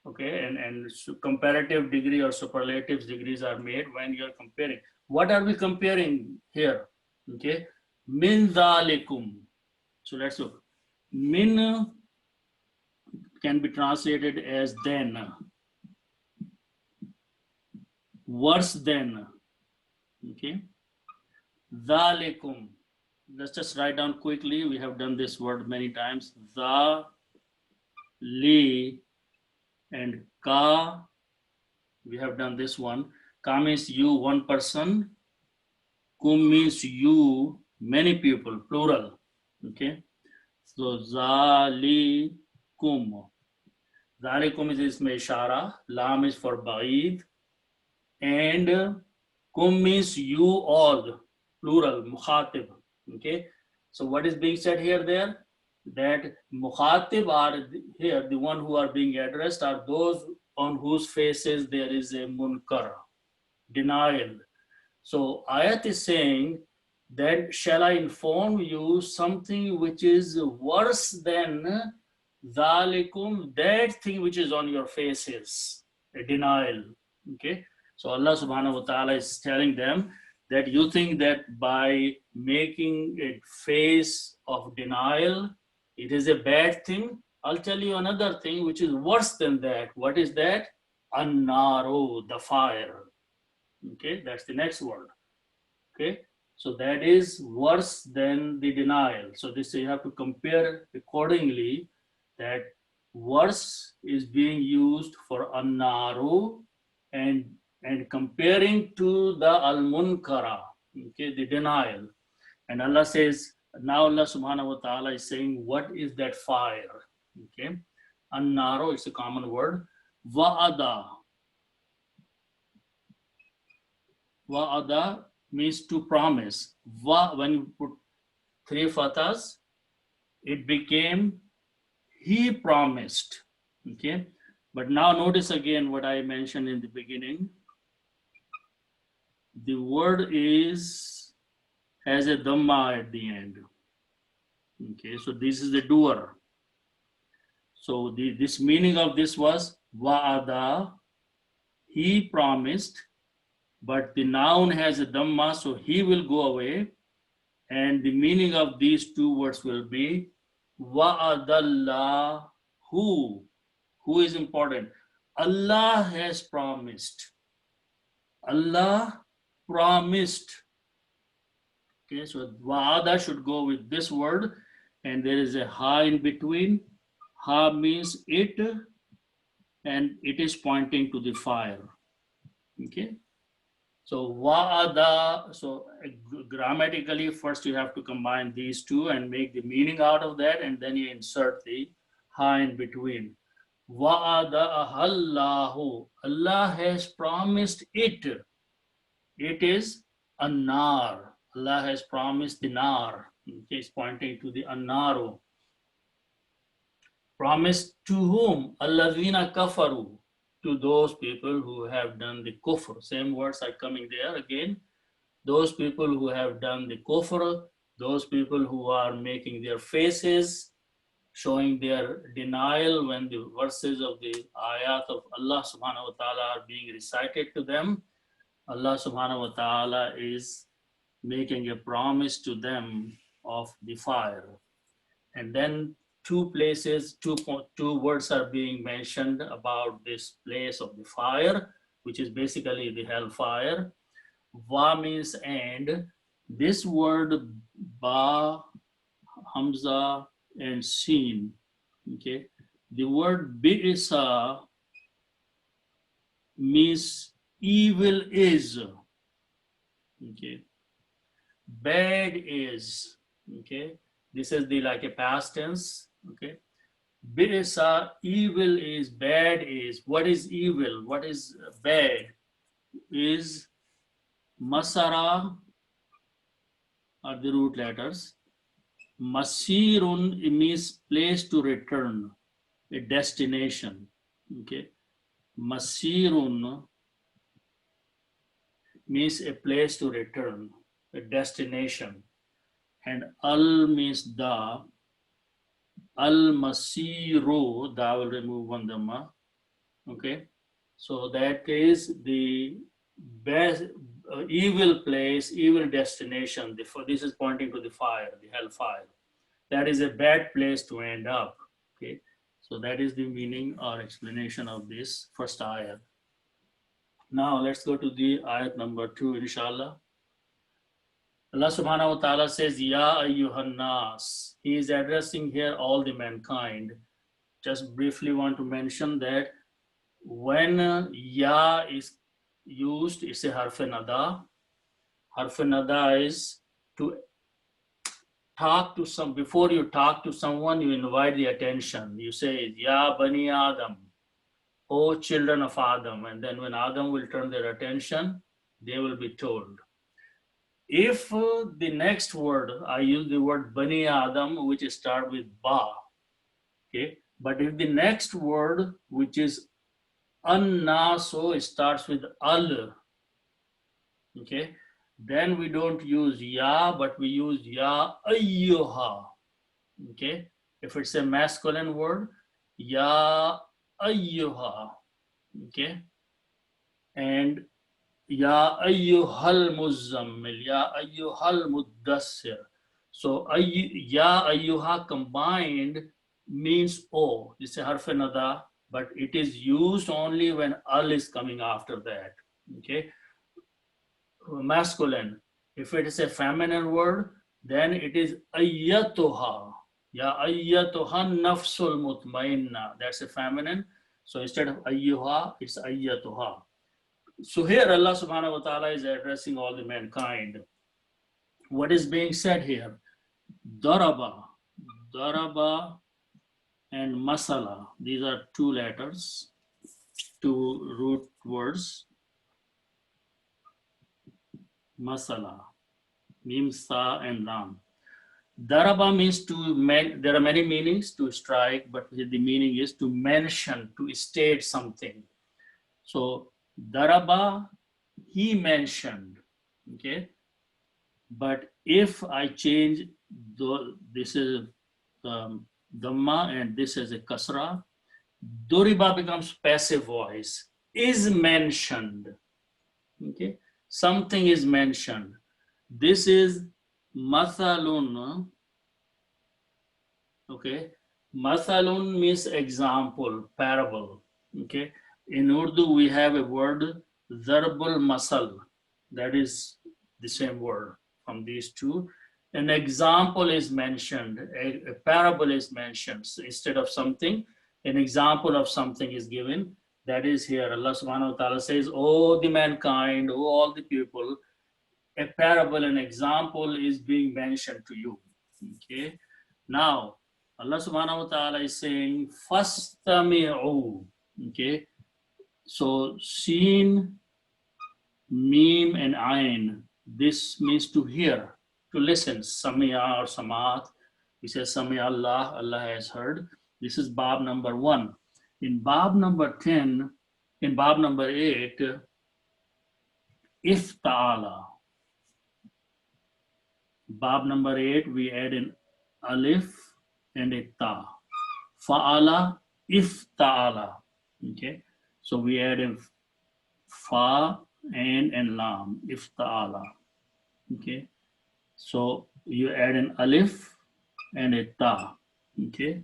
[SPEAKER 1] Okay, and comparative degree or superlatives degrees are made when you are comparing. What are we comparing here? Okay, min dhalikum. So let's look. Min can be translated as then, worse than. Okay, dhalikum. Let's just write down quickly. We have done this word many times. The, li, and ka. We have done this one. Ka means you, one person. Kum means you, many people, plural. Okay. So zalikum. Zalikum is isme ishara. Lam is for ba'id. And kum means you all, plural, mukhatib. Okay. So what is being said here there? That mukhatib are here, the one who are being addressed are those on whose faces there is a munkar, denial. So ayat is saying that shall I inform you something which is worse than dhalikum, that thing which is on your faces, a denial. Okay. So Allah subhanahu wa ta'ala is telling them that you think that by making a face of denial, it is a bad thing. I'll tell you another thing which is worse than that. What is that? An-naru, the fire. Okay, that's the next word. Okay, so that is worse than the denial. So this you have to compare accordingly, that worse is being used for an-naru and comparing to the al-munkara, okay, the denial. And Allah says, now Allah subhanahu wa ta'ala is saying, what is that fire? Okay, an-naru, it's a common word. Wa'ada. Wa'ada means to promise. Wa, when you put three fathas, it became he promised. Okay, but now notice again what I mentioned in the beginning. The word has a dhamma at the end. Okay, so this is the doer. So this meaning of this was wa'ada, he promised, but the noun has a dhamma, so he will go away. And the meaning of these two words will be wa'adallahu. Who is important? Allah has promised. Allah promised. Okay, so wa'ada should go with this word, and there is a ha in between. Ha means it, and it is pointing to the fire. Okay, so wa'ada, so grammatically first you have to combine these two and make the meaning out of that, and then you insert the ha in between. Wa'ada Allahu, Allah has promised it. It is an-nar. Allah has promised the nar. Okay, it's pointing to the an-naru. Promised to whom? Alladhina kafaru, to those people who have done the kufr. Same words are coming there again. Those people who have done the kufr, those people who are making their faces, showing their denial when the verses of the ayat of Allah subhanahu wa ta'ala are being recited to them. Allah subhanahu wa ta'ala is making a promise to them of the fire. And then two places, two words are being mentioned about this place of the fire, which is basically the hellfire. Va means and. This word ba, hamza, and seen. Okay, the word bi'isa means evil is. Okay, bad is. Okay, this is the like a past tense. Okay, bi'isa, evil is, bad is. What is evil? What is bad? Is masara are the root letters. Masirun, it means place to return, a destination. Okay, Masirun means a place to return, a destination. And al means the. Al masiru, da will remove one dhamma. Okay, so that is the best evil place, evil destination. This is pointing to the fire, the hellfire. That is a bad place to end up. Okay, so that is the meaning or explanation of this first ayat. Now let's go to the ayat number 2, inshallah. Allah subhanahu wa ta'ala says, Ya ayyuhan nas. He is addressing here all the mankind. Just briefly want to mention that when ya is used, it's a harf-e-nada. Harf-e-nada is to talk to some, before you talk to someone, you invite the attention. You say, Ya bani Adam, O children of Adam. And then when Adam will turn their attention, they will be told. If the next word, I use the word bani Adam, which starts with ba, okay? But if the next word, which is an-naso, starts with al, okay? Then we don't use ya, but we use ya ayyuha, okay? If it's a masculine word, ya ayyuha, okay? And ya ayyuhal muzammil, ya ayyuhal muddassir. So ya ayyuha combined means o. It's a harf-e-nada, but it is used only when al is coming after that, okay? Masculine. If it is a feminine word, then it is ayyatuha. Ya ayyatuha nafsul mutmainna. That's a feminine. So instead of ayyuha, it's ayyatuha. So here Allah subhanahu wa ta'ala is addressing all the mankind. What is being said here? Daraba. Daraba and masala. These are two letters, two root words. Masala, mim, sa, and lam. Daraba means to, there are many meanings to strike, but the meaning is to mention, to state something. So daraba, he mentioned, okay? But if I change, this is dhamma and this is a kasra, duriba becomes passive voice. is mentioned. Okay, something is mentioned. This is mathalun. Okay, mathalun means example, parable. Okay, in Urdu we have a word darbul masal, that is the same word from these two. An example is mentioned, a parable is mentioned. So instead of something, an example of something is given. That is here. Allah subhanahu wa ta'ala says, "Oh, the mankind, oh, all the people, a parable, an example is being mentioned to you." Okay. Now, Allah subhanahu wa ta'ala is saying, "Fastami'u." Okay. So, Seen, Meme, and Ain, this means to hear, to listen. Samia or Samat. We say Samia Allah, Allah has heard. This is Bab number 1. In Bab number 10, in Bab number 8, if Ta'ala. Bab number 8, we add an alif and a ta. Fa'ala, if ta'ala. Okay, so we add a fa and lam, if ta'ala. Okay, so you add an alif and a ta. Okay,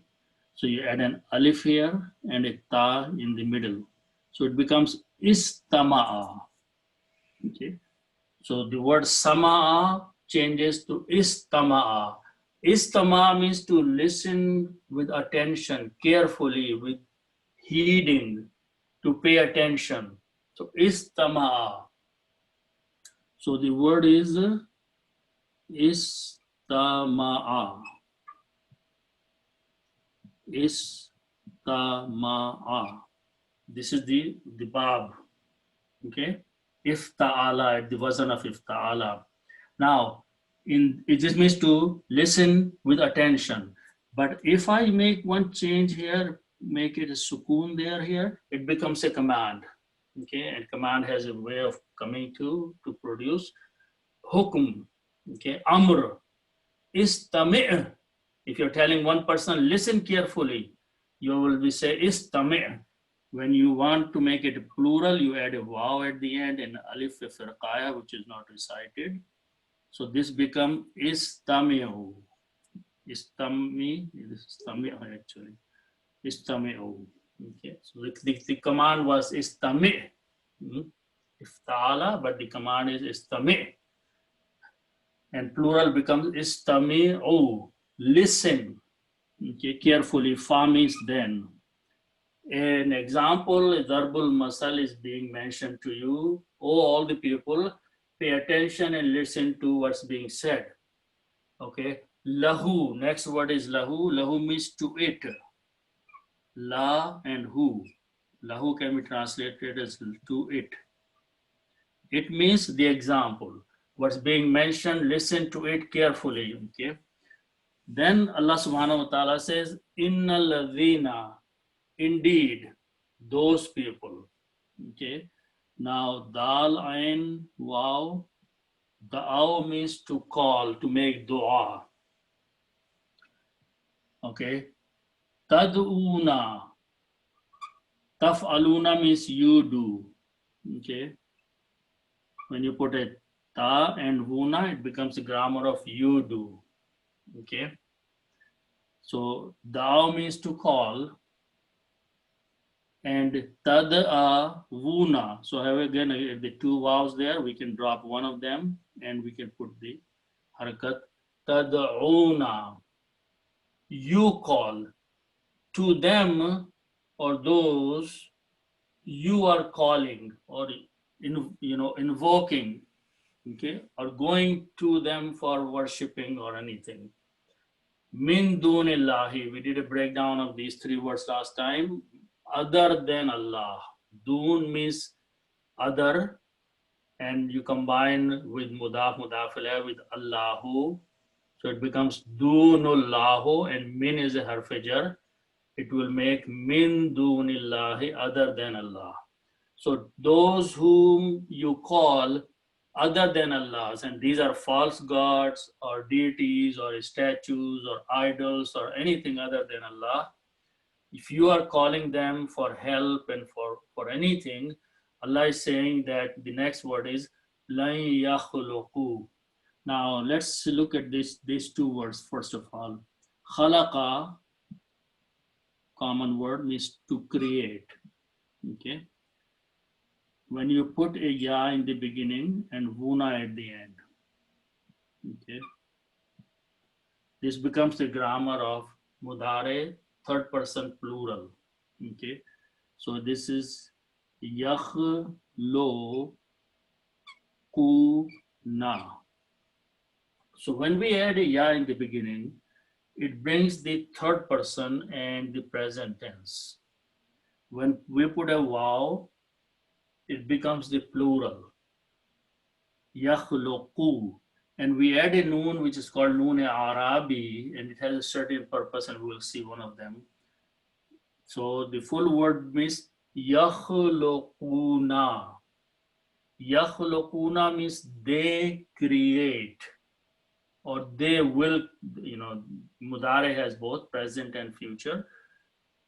[SPEAKER 1] so you add an alif here and a ta in the middle. So it becomes istama'a. Okay, so the word sama'a changes to istama'a. Istama means to listen with attention, carefully, with heeding, to pay attention. So istama'a. So the word is istama'a. Istama'a. This is the bab. Okay. If ta'ala, the version of if ta'ala. Now, it just means to listen with attention. But if I make one change here, make it a sukoon there here, it becomes a command. Okay, and command has a way of coming to produce hukum. Okay, amr, istami'. If you're telling one person, listen carefully, you will be say istami'. When you want to make it plural, you add a waw at the end and alif firqaya, which is not recited. So this become istami'u. Istami'u actually. Istami'u. Okay. So the command was istami'. Iftala, but the command is istami'. And plural becomes istami'u. Listen. Okay, carefully. Fa means then. An example, darbul masal is being mentioned to you. Oh, all the people, pay attention and listen to what's being said. Okay, lahu, next word is lahu. Lahu means to it. La and hu. Lahu can be translated as to it. It means the example. What's being mentioned, listen to it carefully. Okay. Then Allah subhanahu wa ta'ala says, Innal ladhina, indeed, those people. Okay. Now, dal, ain, wow. Da'aw means to call, to make dua. Okay. Tad'una. Taf'aluna means you do. Okay. When you put a ta and huna, it becomes a grammar of you do. Okay. So da'aw means to call. And tad'a wuna. So have again the two vowels there. We can drop one of them and we can put the harakat. Tad'una. You call. To them or those you are calling or invoking, okay, or going to them for worshipping or anything. Min dunillahi. We did a breakdown of these three words last time. Other than Allah. Dun means other, and you combine with mudaf ilayh with Allahu, so it becomes dunullahu, and min is a harfajar. It will make min dunillahi, other than Allah. So those whom you call other than Allah's, and these are false gods or deities or statues or idols or anything other than Allah, if you are calling them for help and for for anything, Allah is saying that the next word is lan yakhluqu. Now let's look at these two words first of all. Khalaqa, common word, means to create. Okay. When you put a ya in the beginning and wuna at the end. Okay. This becomes the grammar of mudare, third person plural. Okay. So this is yakhlo ku na. So when we add a ya in the beginning, it brings the third person and the present tense. When we put a waw, it becomes the plural. Yakhluqu. And we add a noon, which is called noon arabi, and it has a certain purpose, and we will see one of them. So the full word means yakhluquna. Yakhluquna means they create, or they will, mudare has both present and future.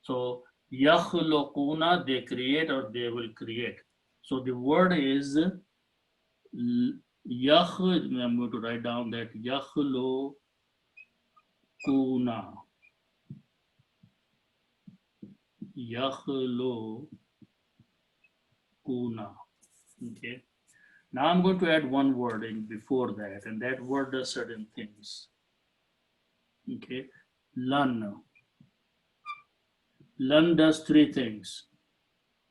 [SPEAKER 1] So yakhluquna, they create or they will create. So the word is I'm going to write down that yakhluquna. Yakhluquna. Okay. Now I'm going to add one word in before that, and that word does certain things. Okay. Lan. Lan does three things.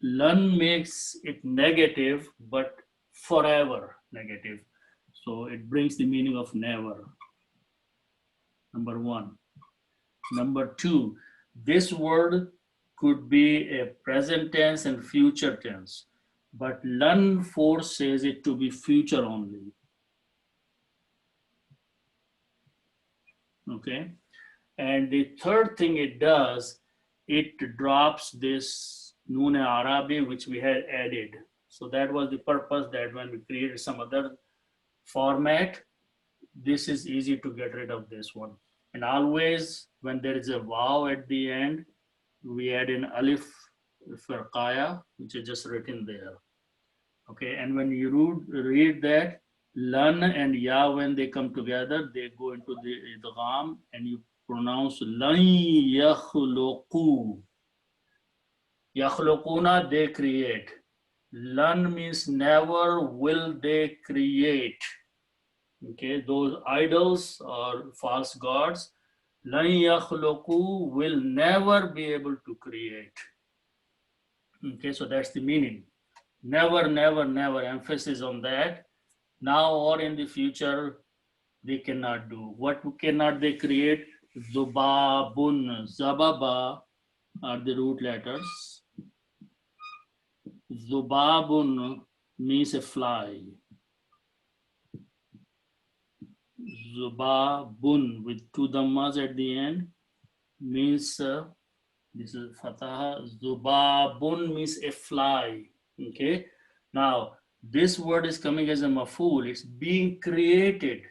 [SPEAKER 1] Lan makes it negative, but forever negative. So it brings the meaning of never. Number one. Number two, this word could be a present tense and future tense, but lan forces it to be future only. Okay. And the third thing it does, it drops this noon arabi, which we had added. So that was the purpose, that when we created some other format, this is easy to get rid of this one. And always when there is a waw at the end, we add an alif firqaya, which is just written there. Okay, and when you read that, lan and ya, when they come together, they go into the idgham, and you pronounce lan yakhluqu. Yakhluquna, they create. Lan means never will they create. Okay, those idols or false gods, lan yakhluqu, will never be able to create. Okay, so that's the meaning. Never, never, never, emphasis on that. Now or in the future, they cannot do. What cannot they create? Zubabun. Zababa are the root letters. Zubabun means a fly. Zubabun with two dhammas at the end means, this is fataha. Zubabun means a fly. Okay. Now this word is coming as a maf'ul. It's being created.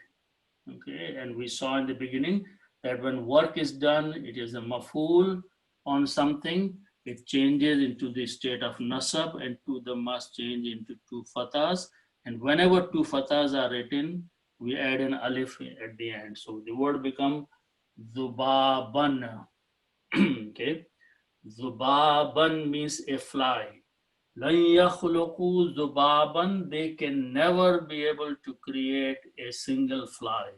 [SPEAKER 1] Okay. And we saw in the beginning that when work is done, it is a maf'ul on something. It changes into the state of nasab, and two dhammas change into two fathas. And whenever two fathas are written, we add an alif at the end. So the word become Zubaban. Okay. Zubaban means a fly. Lan yakhluqu zubaban, they can never be able to create a single fly.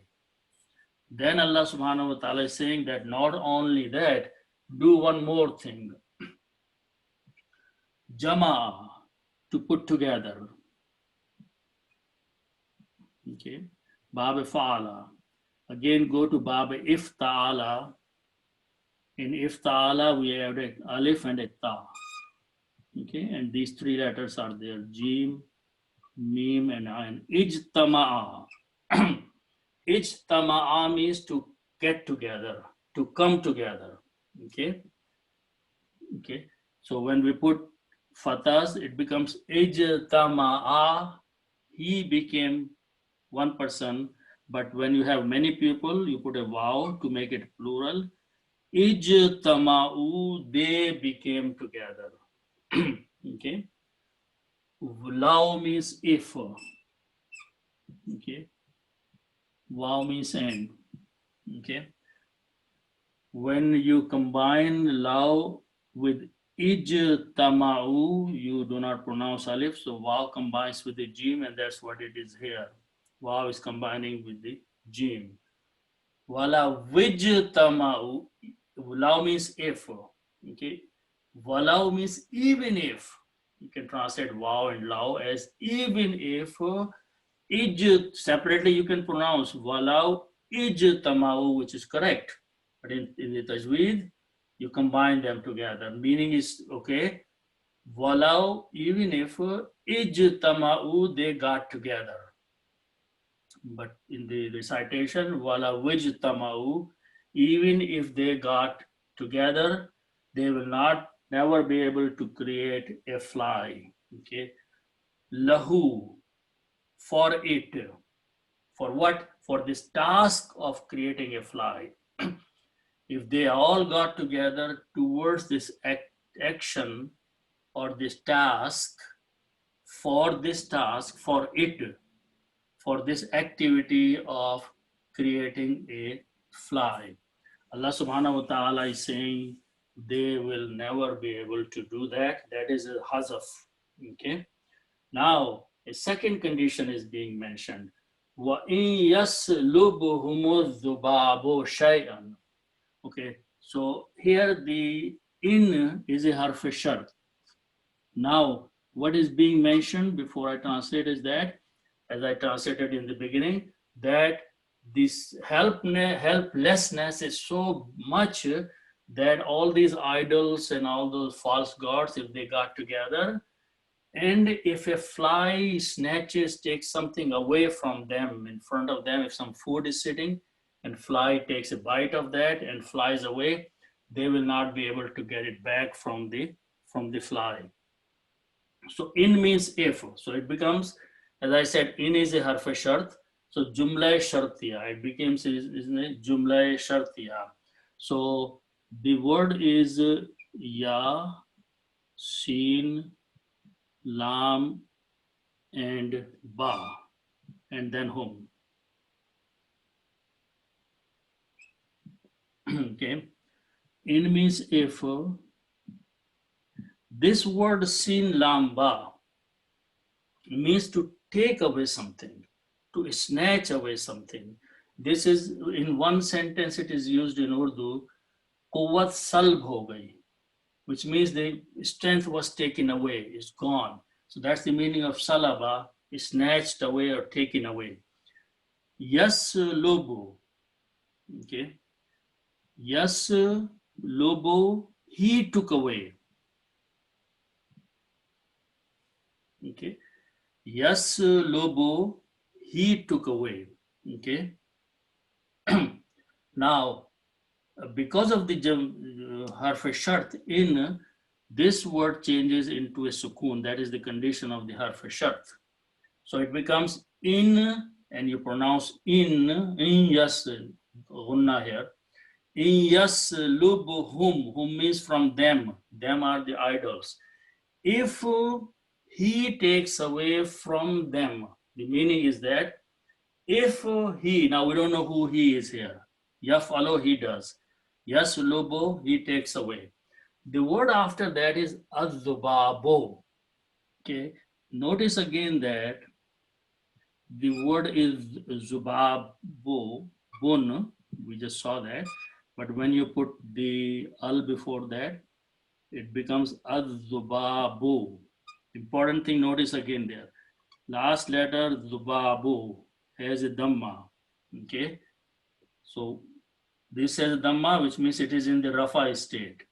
[SPEAKER 1] Then Allah subhanahu wa ta'ala is saying that not only that, do one more thing. Jama, to put together. Okay. Bab fa'ala. Again, go to Bab ifta'ala. In ifta'ala, we have an alif and a ta. Okay, and these three letters are there: jim, mim, and ayn. Ijtama'a. Ijtama'a means to get together, to come together. Okay. Okay. So when we put fathas, it becomes ijtama'a. He became one person. But when you have many people, you put a waw to make it plural. Ijtama'u, they became together. Okay. Lao means if. Okay. Wow means and. Okay. When you combine lao with ijtama'u, you do not pronounce alif, so wow combines with the jim, and that's what it is here. Wow is combining with the jim. Wala wijtama'u, lao means if, okay. Walau means even if. You can translate wow and lao as even if. Ij separately you can pronounce walau ijtama'u, which is correct. But in the tajweed, you combine them together. Meaning is okay. Walau, even if ijtama'u, they got together. But in the recitation, wala wijtama'u, even if they got together, they will not never be able to create a fly. Okay. Lahu, for it. For what? For this task of creating a fly. If they all got together towards this action or this task, for it, for this activity of creating a fly. Allah subhanahu wa ta'ala is saying they will never be able to do that. That is a hazaf. Okay. Now, a second condition is being mentioned. وَإِن يَسْلُبْهُمُ الذُّبَابُ شَيْئًا. Okay, so here the in is a harf shart. Now, what is being mentioned before I translate is that, as I translated in the beginning, that this helplessness is so much that all these idols and all those false gods, if they got together, and if a fly snatches, takes something away from them, in front of them, if some food is sitting, and fly takes a bite of that and flies away, they will not be able to get it back from the fly. So in means if. So it becomes, as I said, in is a harf shart. So jumla shartiya. It becomes isn't it? Jumla shartiya. So the word is ya, sin, lam, and ba, and then hum. Okay. In means if. This word sin lam ba means to take away something, to snatch away something. This is in one sentence it is used in Urdu, quwwat salb ho gayi, which means the strength was taken away, is gone. So that's the meaning of salaba, is snatched away or taken away. Yas lobo, okay. Yas lobo, he took away. Okay. Yes, lobo, he took away. Okay. Now, because of the harf shart in, this word changes into a sukun. That is the condition of the harf shart. So it becomes in, and you pronounce in yes, gunna here. In yes, hum means from them. Them are the idols. If he takes away from them, the meaning is that if he, now we don't know who he is here. Yafalo, he does. Yaslubo, he takes away. The word after that is azubabo. Okay. Notice again that the word is zubabo, bun. We just saw that. But when you put the al before that, it becomes azubabu. Important thing, notice again there. Last letter zubabu has a dhamma. Okay. So this has a dhamma, which means it is in the rafa state.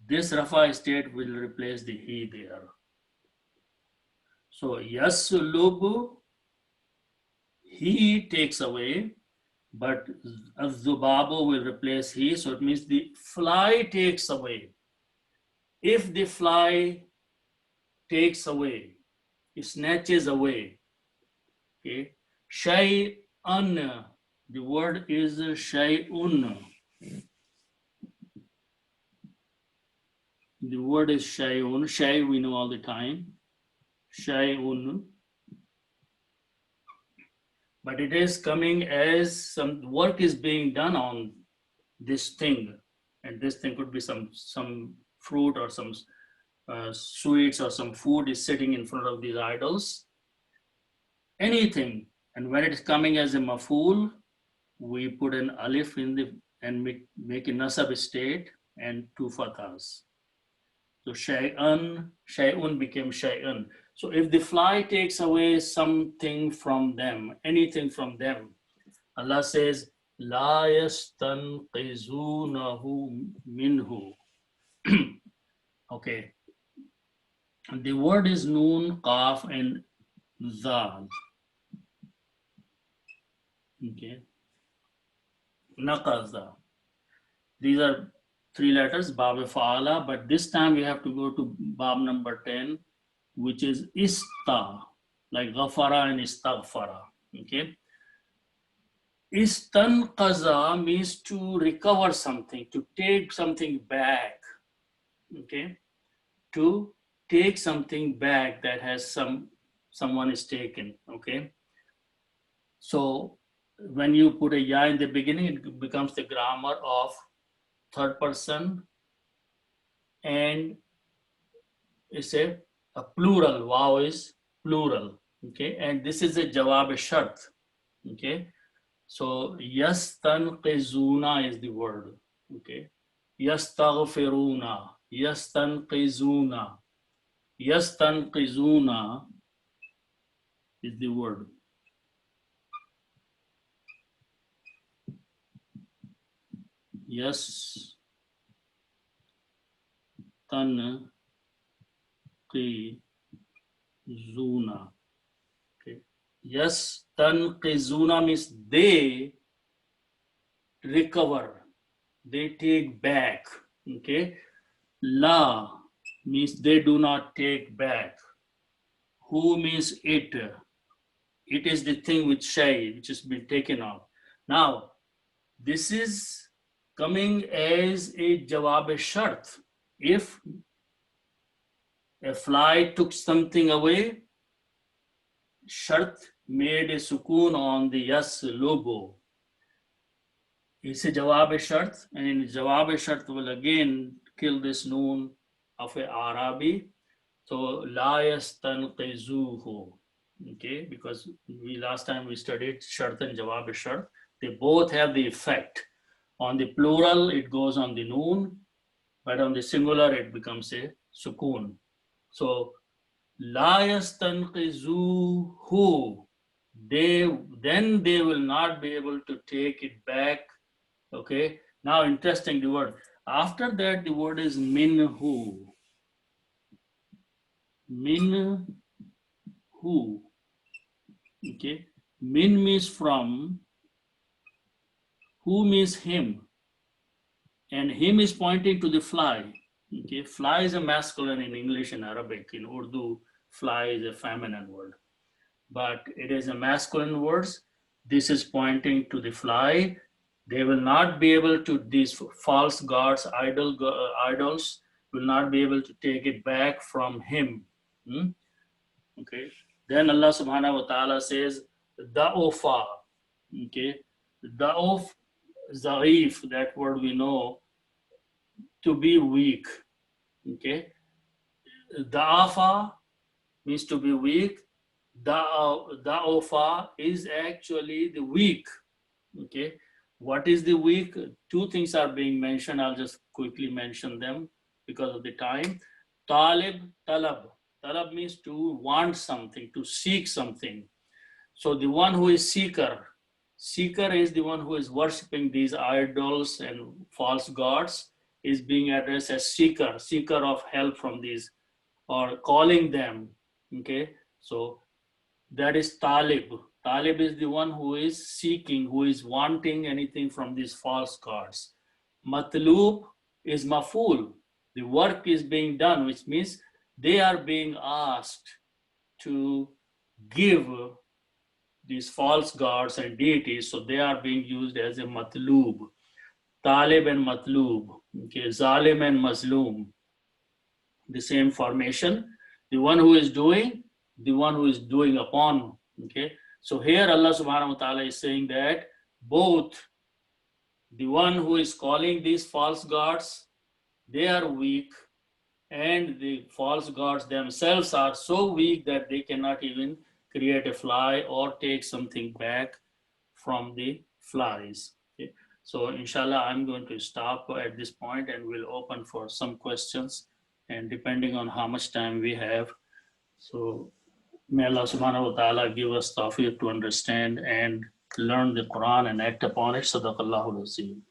[SPEAKER 1] This rafa state will replace the he there. So yaslubu, he takes away, but azubabu will replace he. So it means the fly takes away. If the fly takes away, it snatches away. Okay. Shay'un. The word is shay'un. The word is shay'un. Shay we know all the time. Shay'un. But it is coming as some work is being done on this thing. And this thing could be some fruit or some sweets or some food is sitting in front of these idols. Anything. And when it's coming as a maf'ul, we put an alif in the and make a nasab state and two fathas. So shay'un became shay'un. So if the fly takes away something from them, anything from them, Allah says, La yastanqizunahu minhu. Okay. The word is noon, qaf, and zal. Okay. Naqaza. These are three letters, Bab Fa'ala, but this time we have to go to Bab number 10, which is Ista, like Ghafara and Istaghfara. Okay. Istanqaza means to recover something, to take something back. Okay. To take something back that has someone is taken. Okay. So when you put a ya in the beginning, it becomes the grammar of third person, and it's a plural. Wow is plural. Okay, and this is a jawab shart. Okay, so yastanqizuna is the word. Okay, yastaghfiruna, yastanqizuna, yastanqizuna is the word. Yastanqizuna. Okay. Yastanqizuna means they recover, they take back. Okay. La means they do not take back. Who means it. It is the thing with shay, which has been taken off. Now, this is coming as a jawab shart. If a fly took something away, shart made a sukoon on the yas logo. It's a jawab shart, and in jawab shart will again kill this noon of a Arabi. So la yastanqizuhu. Okay, because last time we studied shart and jawab shart. They both have the effect. On the plural, it goes on the noon, but on the singular, it becomes a sukoon. So, la yastanqizuhu, then they will not be able to take it back. Okay. Now, interesting the word. After that, the word is minhu. Minhu. Okay. Min means from. Who means him, and him is pointing to the fly. Okay, fly is a masculine in English and Arabic. In Urdu, fly is a feminine word, but it is a masculine word. This is pointing to the fly. They will not be able to, these false gods, idols will not be able to take it back from him. Okay, then Allah subhanahu wa ta'ala says, da'ofa. Okay, da'of, Zarif, that word we know, to be weak. Okay. Da'afa means to be weak. Da'ofa is actually the weak. Okay. What is the weak? Two things are being mentioned. I'll just quickly mention them because of the time. Talib, talab. Talab means to want something, to seek something. So the one who is seeker is the one who is worshipping these idols and false gods, is being addressed as seeker of help from these, or calling them. Okay, so that is talib. Talib is the one who is seeking, who is wanting anything from these false gods. Matlub is maful. The work is being done, which means they are being asked to give these false gods and deities, so they are being used as a matlub. Talib and matlub. Okay, zalim and mazlum. the same formation. The one who is doing, the one who is doing upon. Okay. So here Allah subhanahu wa ta'ala is saying that both the one who is calling these false gods, they are weak, and the false gods themselves are so weak that they cannot even create a fly or take something back from the flies. Okay. So inshallah, I'm going to stop at this point and we'll open for some questions, and depending on how much time we have. So may Allah subhanahu wa ta'ala give us tawfiq to understand and learn the Quran and act upon it. Sadaqallahu al-Azim.